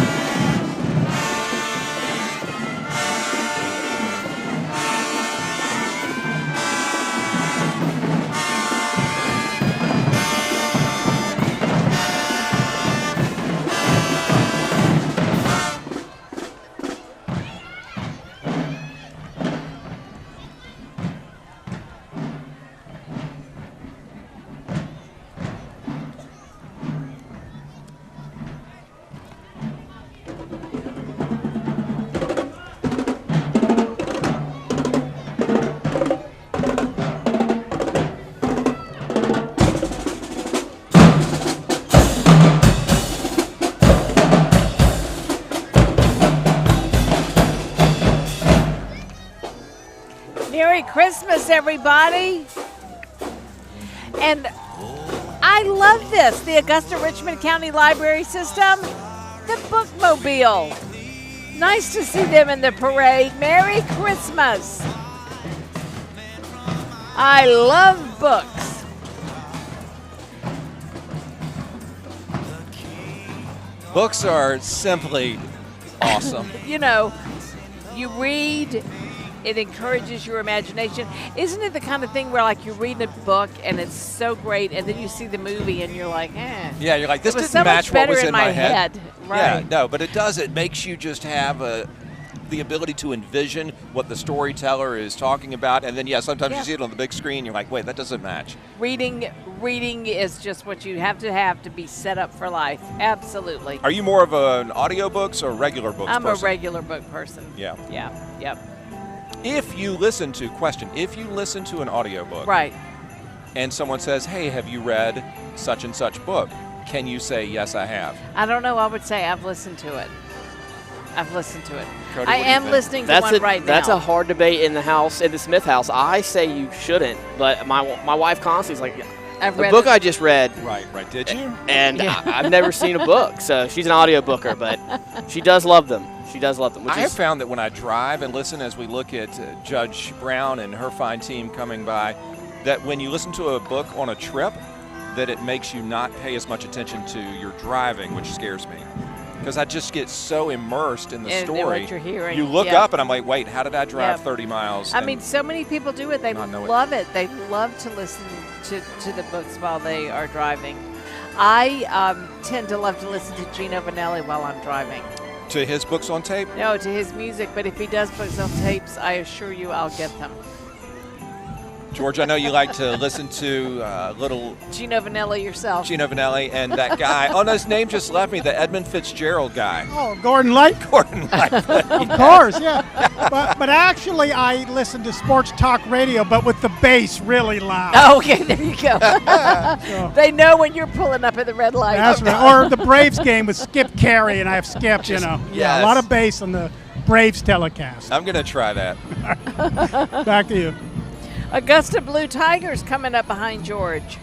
Merry Christmas, everybody. And I love this, the Augusta Richmond County Library System, the Bookmobile. Nice to see them in the parade. Merry Christmas. I love books. Books are simply awesome. You read, it encourages your imagination. Isn't it the kind of thing where, like, you're reading a book and it's so great, and then you see the movie and you're like, Yeah, you're like, this was didn't so match much better what was in my head. Right. Yeah, no, but it does. It makes you just have the ability to envision what the storyteller is talking about, and then sometimes you see it on the big screen. You're like, wait, that doesn't match. Reading is just what you have to be set up for life. Absolutely. Are you more of an audiobooks or regular books I'm person? a regular book person. Yeah. Yep. If you listen to an audiobook, right, and someone says, hey, have you read such and such book? Can you say, yes, I have? I don't know. I would say I've listened to it. Cody, I am listening to one right now. That's a hard debate in the Smith house. I say you shouldn't, but my wife Constance's like, the book I just read. Right. Did you? And I've never seen a book, so she's an audiobooker, but she does love them. I have found that when I drive and listen as we look at Judge Brown and her fine team coming by, that when you listen to a book on a trip, that it makes you not pay as much attention to your driving, which scares me. Because I just get so immersed in the story. What you're hearing. You look up and I'm like, wait, how did I drive 30 miles? I mean, so many people do it. They love it. They love to listen to the books while they are driving. I tend to love to listen to Gino Vanelli while I'm driving. To his books on tape? No, to his music, but if he does books on tapes, I assure you I'll get them. George, I know you like to listen to little Gino Vanelli yourself. Gino Vanelli and that guy. Oh, no, his name just left me. The Edmund Fitzgerald guy. Oh, Gordon Light? Gordon Light. Of course, yeah. But actually, I listen to sports talk radio, but with the bass really loud. Oh, okay, there you go. So, they know when you're pulling up at the red light. That's right. Or the Braves game with Skip Carey, and I have Skip, you know. Yes. Yeah, a lot of bass on the Braves telecast. I'm going to try that. Back to you. Augusta Blue Tigers coming up behind George.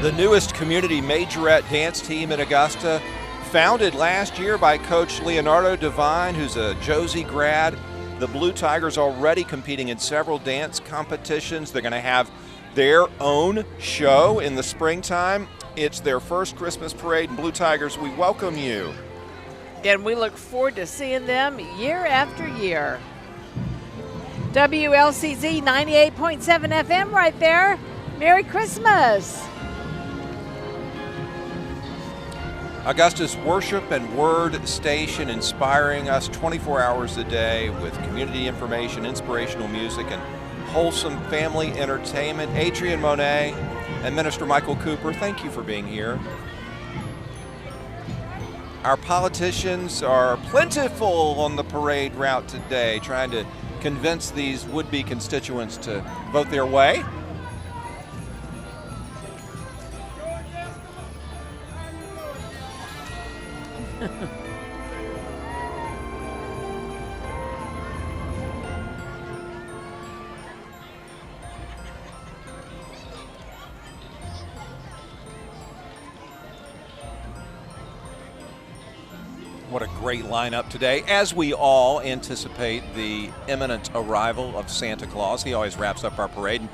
The newest community majorette dance team in Augusta, founded last year by Coach Leonardo Devine, who's a Josie grad. The Blue Tigers already competing in several dance competitions. They're going to have their own show in the springtime. It's their first Christmas parade, and Blue Tigers, we welcome you. And we look forward to seeing them year after year. WLCZ 98.7 FM right there. Merry Christmas. Augusta's worship and word station, inspiring us 24 hours a day with community information, inspirational music, and wholesome family entertainment. Adrian Monet and Minister Michael Cooper, thank you for being here. Our politicians are plentiful on the parade route today, trying to convince these would-be constituents to vote their way. What a great lineup today, as we all anticipate the imminent arrival of Santa Claus. He always wraps up our parade. And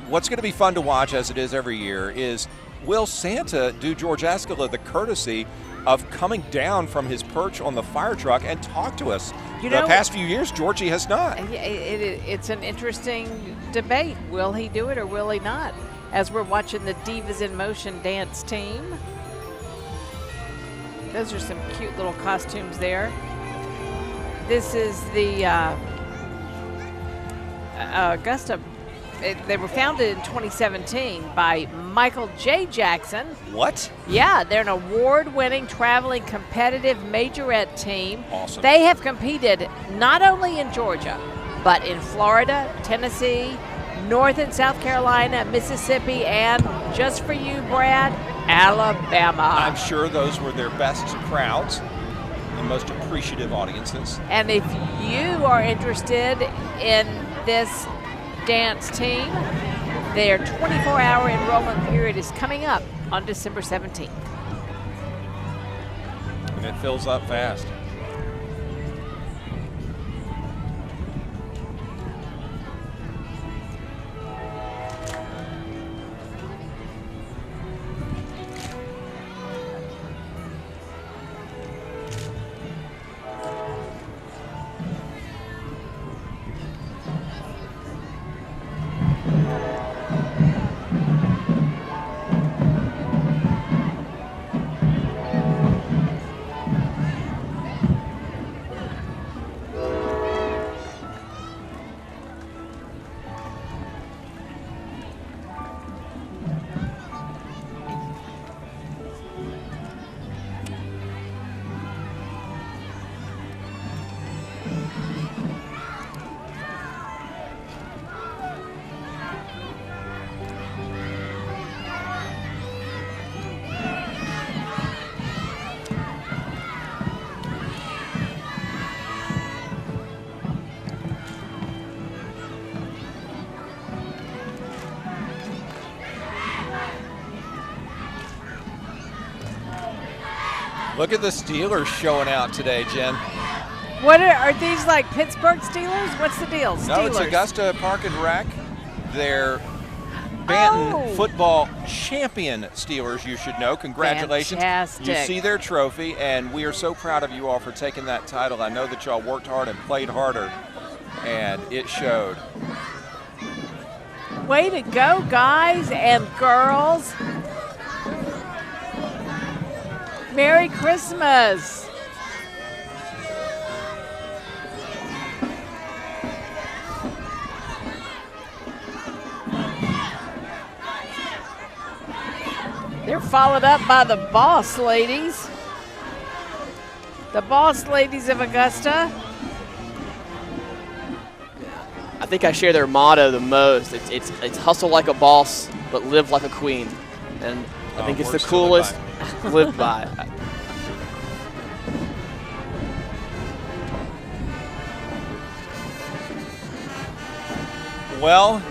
what's going to be fun to watch, as it is every year, is will Santa do George Escala the courtesy of coming down from his perch on the fire truck and talk to us? The past few years, Georgie has not. It's an interesting debate. Will he do it or will he not? As we're watching the Divas in Motion dance team. Those are some cute little costumes there. This is the Augusta. They were founded in 2017 by Michael J. Jackson. What? Yeah, they're an award-winning, traveling, competitive majorette team. Awesome. They have competed not only in Georgia, but in Florida, Tennessee, North and South Carolina, Mississippi, and just for you, Brad, Alabama. I'm sure those were their best crowds and most appreciative audiences. And if you are interested in this dance team, their 24-hour enrollment period is coming up on December 17th. And it fills up fast. Look at the Steelers showing out today, Jen. What are these, like Pittsburgh Steelers? What's the deal? Steelers. No, it's Augusta Park and Rec. They're Banton football champion Steelers, you should know. Congratulations. Fantastic. You see their trophy, and we are so proud of you all for taking that title. I know that y'all worked hard and played harder, and it showed. Way to go, guys and girls. Merry Christmas. They're followed up by the Boss Ladies. The Boss Ladies of Augusta. I think I share their motto the most. It's hustle like a boss, but live like a queen. And I think it's the coolest to live by. Well,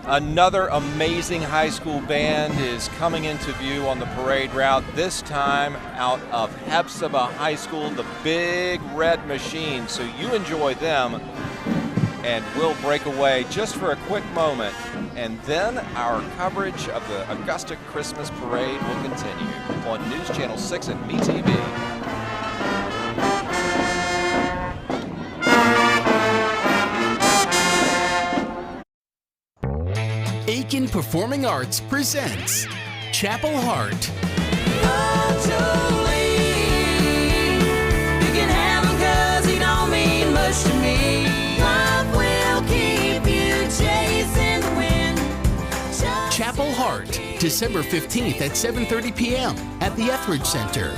another amazing high school band is coming into view on the parade route, this time out of Hephzibah High School, the Big Red Machine. So you enjoy them, and we'll break away just for a quick moment, and then our coverage of the Augusta Christmas Parade will continue on News Channel 6 and MeTV. Aiken Performing Arts presents Chapel Heart. You can have him 'cause he don't mean much to me. Love will keep you chasing the wind. Chapel Heart, December 15th at 7:30 p.m. at the Etheridge Center.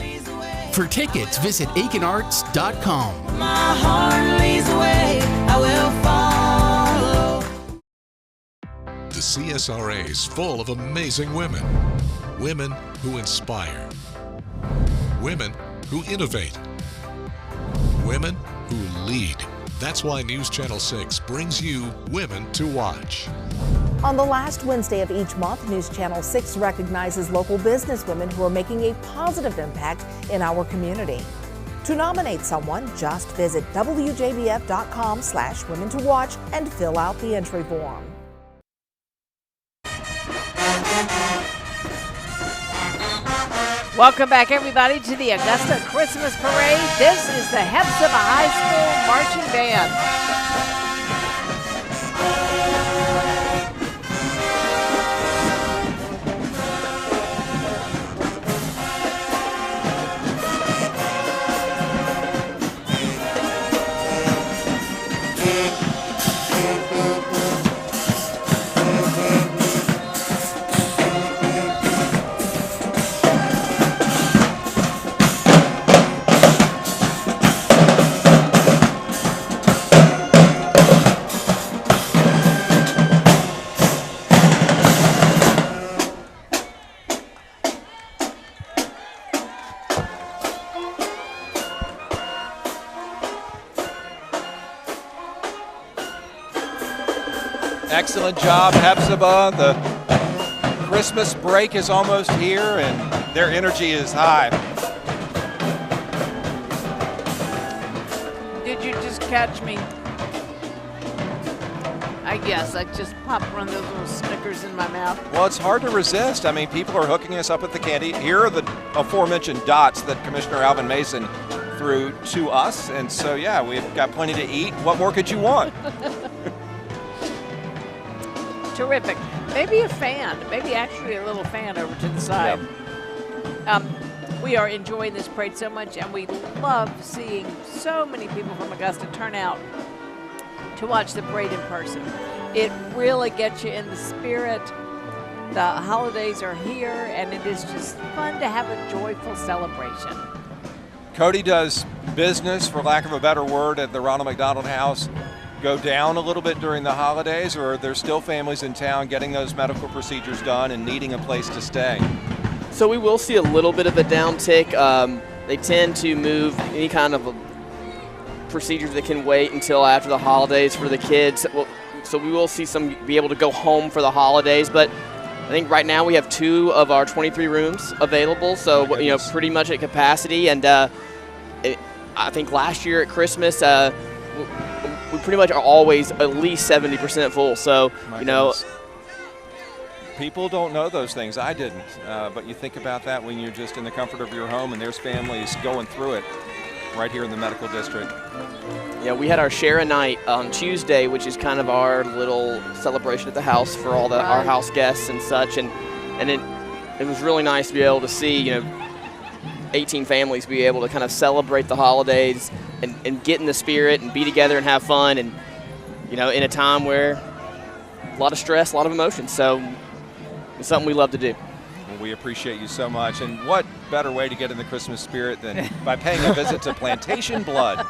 For tickets, visit aikenarts.com. My heart leads the way, I will follow. The CSRA is full of amazing women. Women who inspire. Women who innovate. Women who lead. That's why News Channel 6 brings you Women to Watch. On the last Wednesday of each month, News Channel 6 recognizes local businesswomen who are making a positive impact in our community. To nominate someone, just visit WJBF.com/Women to Watch and fill out the entry form. Welcome back, everybody, to the Augusta Christmas Parade. This is the Hephzibah High School Marching Band. Excellent job, Hephzibah. The Christmas break is almost here, and their energy is high. Did you just catch me? I guess I just popped one of those little Snickers in my mouth. Well, it's hard to resist. I mean, people are hooking us up with the candy. Here are the aforementioned dots that Commissioner Alvin Mason threw to us. And so, yeah, we've got plenty to eat. What more could you want? Terrific. Maybe a fan, maybe actually a little fan over to the side. Yep. We are enjoying this parade so much, and we love seeing so many people from Augusta turn out to watch the parade in person. It really gets you in the spirit. The holidays are here, and it is just fun to have a joyful celebration. Cody does business, for lack of a better word, at the Ronald McDonald House go down a little bit during the holidays, or are there still families in town getting those medical procedures done and needing a place to stay? So we will see a little bit of a downtick. They tend to move any kind of procedures that can wait until after the holidays for the kids. So we will see some be able to go home for the holidays, but I think right now we have 2 of our 23 rooms available, so pretty much at capacity, and I think last year at Christmas, we pretty much are always at least 70% full. So, Goodness. People don't know those things. I didn't. But you think about that when you're just in the comfort of your home and there's families going through it right here in the medical district. Yeah, we had our share a night on Tuesday, which is kind of our little celebration at the house for all our house guests and such. And it was really nice to be able to see, 18 families be able to kind of celebrate the holidays and get in the spirit and be together and have fun. And, in a time where a lot of stress, a lot of emotions. So it's something we love to do. Well, we appreciate you so much. And what better way to get in the Christmas spirit than by paying a visit to Plantation Blood?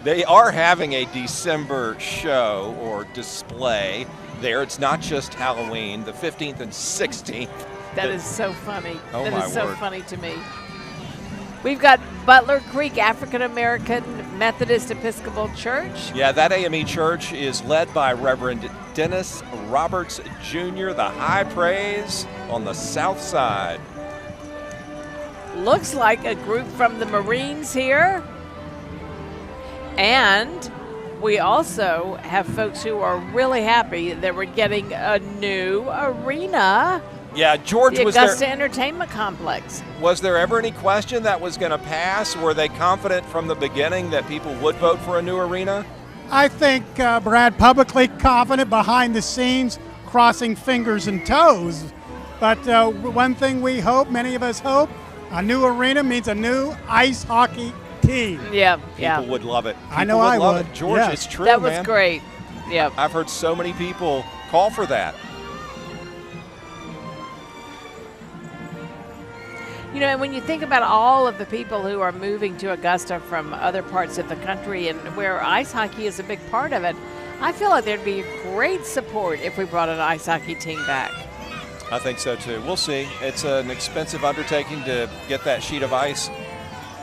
They are having a December show or display there. It's not just Halloween, the 15th and 16th. That is so funny. Oh, that my is so word. funny to me. We've got Butler Creek African American Methodist Episcopal Church. Yeah, that AME church is led by Reverend Dennis Roberts Jr., the high praise on the south side. Looks like a group from the Marines here. And we also have folks who are really happy that we're getting a new arena. Yeah, George, the was Augusta Entertainment Complex. Was there ever any question that was going to pass? Were they confident from the beginning that people would vote for a new arena? I think Brad publicly confident, behind the scenes, crossing fingers and toes. But one thing we hope, many of us hope, a new arena means a new ice hockey team. Yeah, People would love it. I know People I love would. it. George, Yes. it's true, That was man. great. Yeah. I've heard so many people call for that. And when you think about all of the people who are moving to Augusta from other parts of the country and where ice hockey is a big part of it, I feel like there'd be great support if we brought an ice hockey team back. I think so, too. We'll see. It's an expensive undertaking to get that sheet of ice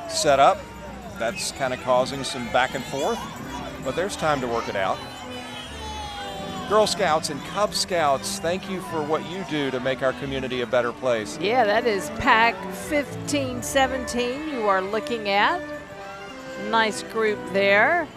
set up. That's kind of causing some back and forth, but there's time to work it out. Girl Scouts and Cub Scouts, thank you for what you do to make our community a better place. Yeah, that is Pack 1517 you are looking at. Nice group there.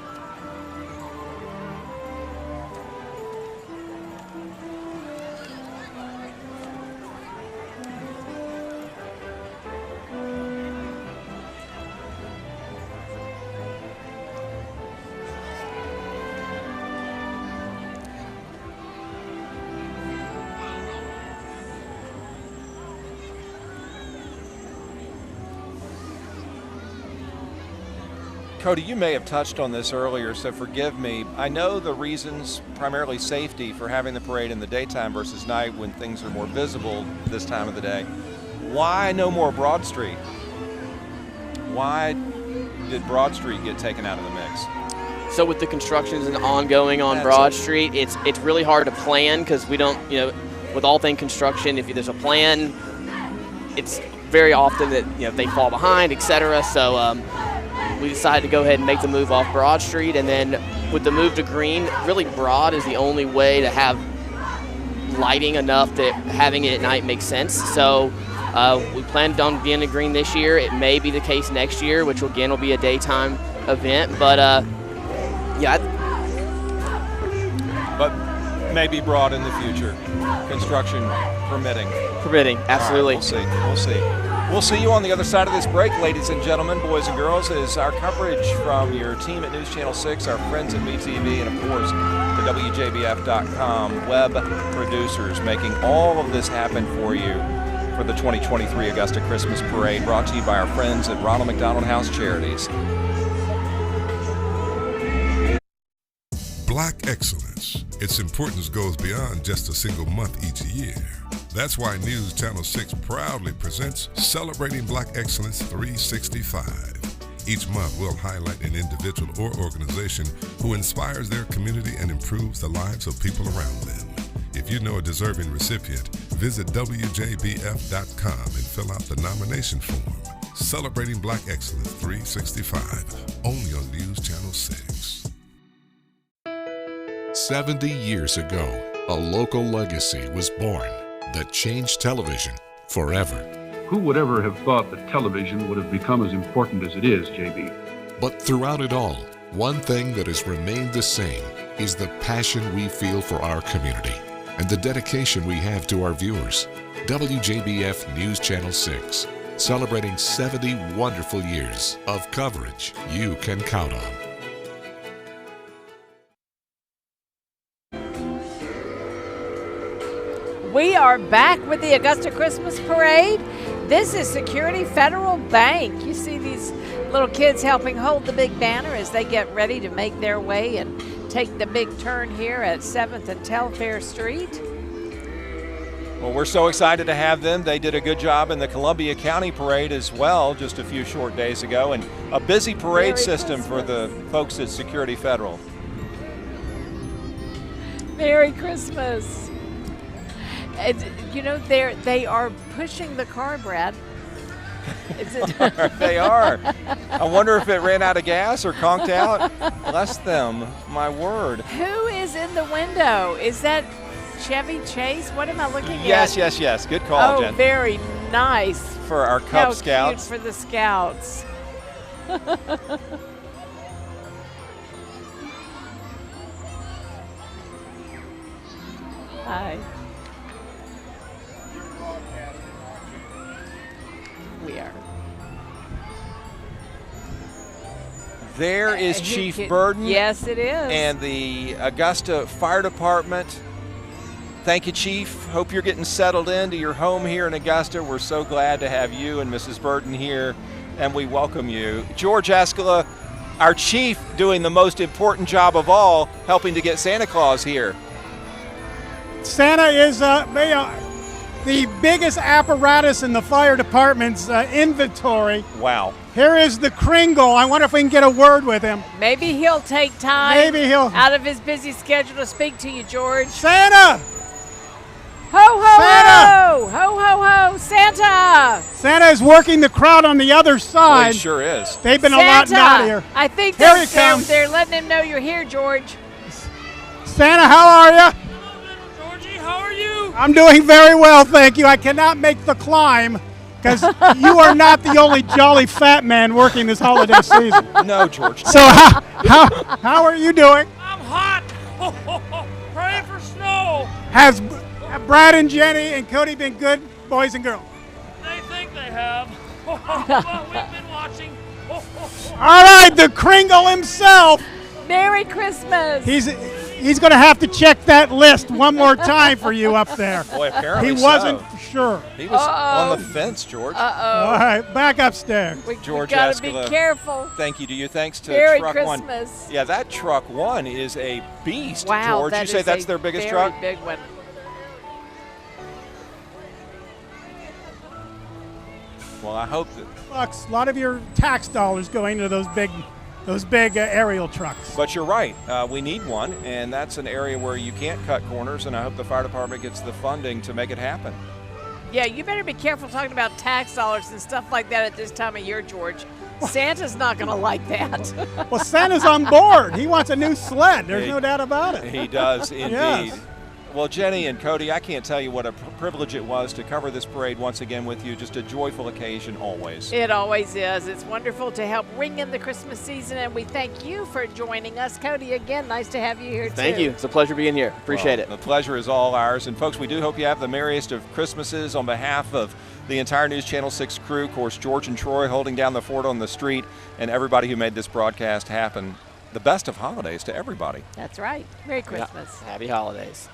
Cody, you may have touched on this earlier, so forgive me. I know the reasons, primarily safety, for having the parade in the daytime versus night when things are more visible this time of the day. Why no more Broad Street? Why did Broad Street get taken out of the mix? So with the constructions and ongoing on Broad Street, it's really hard to plan because we don't, with all things construction, if there's a plan, it's very often that they fall behind, etc. So we decided to go ahead and make the move off Broad Street, and then with the move to Green, really Broad is the only way to have lighting enough that having it at night makes sense. So we planned on being at Green this year. It may be the case next year, which again will be a daytime event, but yeah. But maybe Broad in the future, construction permitting. Permitting, absolutely. All right, we'll see. We'll see you on the other side of this break, ladies and gentlemen, boys and girls, as our coverage from your team at News Channel 6, our friends at BTV, and of course, the WJBF.com web producers making all of this happen for you for the 2023 Augusta Christmas Parade, brought to you by our friends at Ronald McDonald House Charities. Black excellence. Its importance goes beyond just a single month each year. That's why News Channel 6 proudly presents Celebrating Black Excellence 365. Each month, we'll highlight an individual or organization who inspires their community and improves the lives of people around them. If you know a deserving recipient, visit WJBF.com and fill out the nomination form. Celebrating Black Excellence 365, only on News Channel 6. 70 years ago, a local legacy was born that changed television forever. Who would ever have thought that television would have become as important as it is, JB? But throughout it all, one thing that has remained the same is the passion we feel for our community and the dedication we have to our viewers. WJBF News Channel 6, celebrating 70 wonderful years of coverage you can count on. We are back with the Augusta Christmas Parade. This is Security Federal Bank. You see these little kids helping hold the big banner as they get ready to make their way and take the big turn here at 7th and Telfair Street. Well, we're so excited to have them. They did a good job in the Columbia County Parade as well just a few short days ago, and a busy parade Merry system Christmas. for the folks at Security Federal. Merry Christmas. And, you know, they are pushing the car, Brad. They are. I wonder if it ran out of gas or conked out. Bless them, my word. Who is in the window? Is that Chevy Chase? What am I looking Yes, at? yes. Good call, Oh, Jen. very nice. For our How Cub cute Scouts. for the Scouts. Hi. We are. There is He Chief could- Burden. Yes, it is. And the Augusta Fire Department. Thank you, Chief. Hope you're getting settled into your home here in Augusta. We're so glad to have you and Mrs. Burden here, and we welcome you. George Escala, our chief, doing the most important job of all, helping to get Santa Claus here. Santa is the biggest apparatus in the fire department's inventory. Wow. Here is the Kringle. I wonder if we can get a word with him. Maybe he'll take time Maybe he'll- out of his busy schedule to speak to you, George. Santa! Ho, ho, Santa! ho! Ho, ho, ho! Santa! Santa is working the crowd on the other Well, side. he sure is. They've been a lot Santa! naughtier. I think Here he they're, comes. they're letting him know you're here, George. Santa, how are you? Georgie, how are you? I'm doing very well, thank you. I cannot make the climb because you are not the only jolly fat man working this holiday season. No, George. So how are you doing? I'm hot. Praying for snow. Have Brad and Jenny and Cody been good boys and girls? They think they have. But we've been watching. All right, the Kringle himself. Merry Christmas. He's going to have to check that list one more time for you up there. Boy, apparently he wasn't so. sure. He was on the fence, George. All right, back upstairs. George we gotta Escala, be careful. Thank you to you. Thanks to Merry Truck Christmas. One. Yeah, that Truck One is a beast, Wow, George. that You say is that's a their biggest very truck? big one. Well, I hope that. Bucks, a lot of your tax dollars going to those big aerial trucks. But you're right. We need one, and that's an area where you can't cut corners, and I hope the fire department gets the funding to make it happen. Yeah, you better be careful talking about tax dollars and stuff like that at this time of year, George. Santa's not going to like that. Well, Santa's on board. He wants a new sled. There's no doubt about it. He does indeed. Yes. Well, Jenny and Cody, I can't tell you what a privilege it was to cover this parade once again with you. Just a joyful occasion always. It always is. It's wonderful to help ring in the Christmas season, and we thank you for joining us. Cody, again, nice to have you here, Thank too. you. It's a pleasure being here. Appreciate it. The pleasure is all ours. And folks, we do hope you have the merriest of Christmases on behalf of the entire News Channel 6 crew. Of course, George and Troy holding down the fort on the street, and everybody who made this broadcast happen. The best of holidays to everybody. That's right. Merry Christmas. Happy holidays.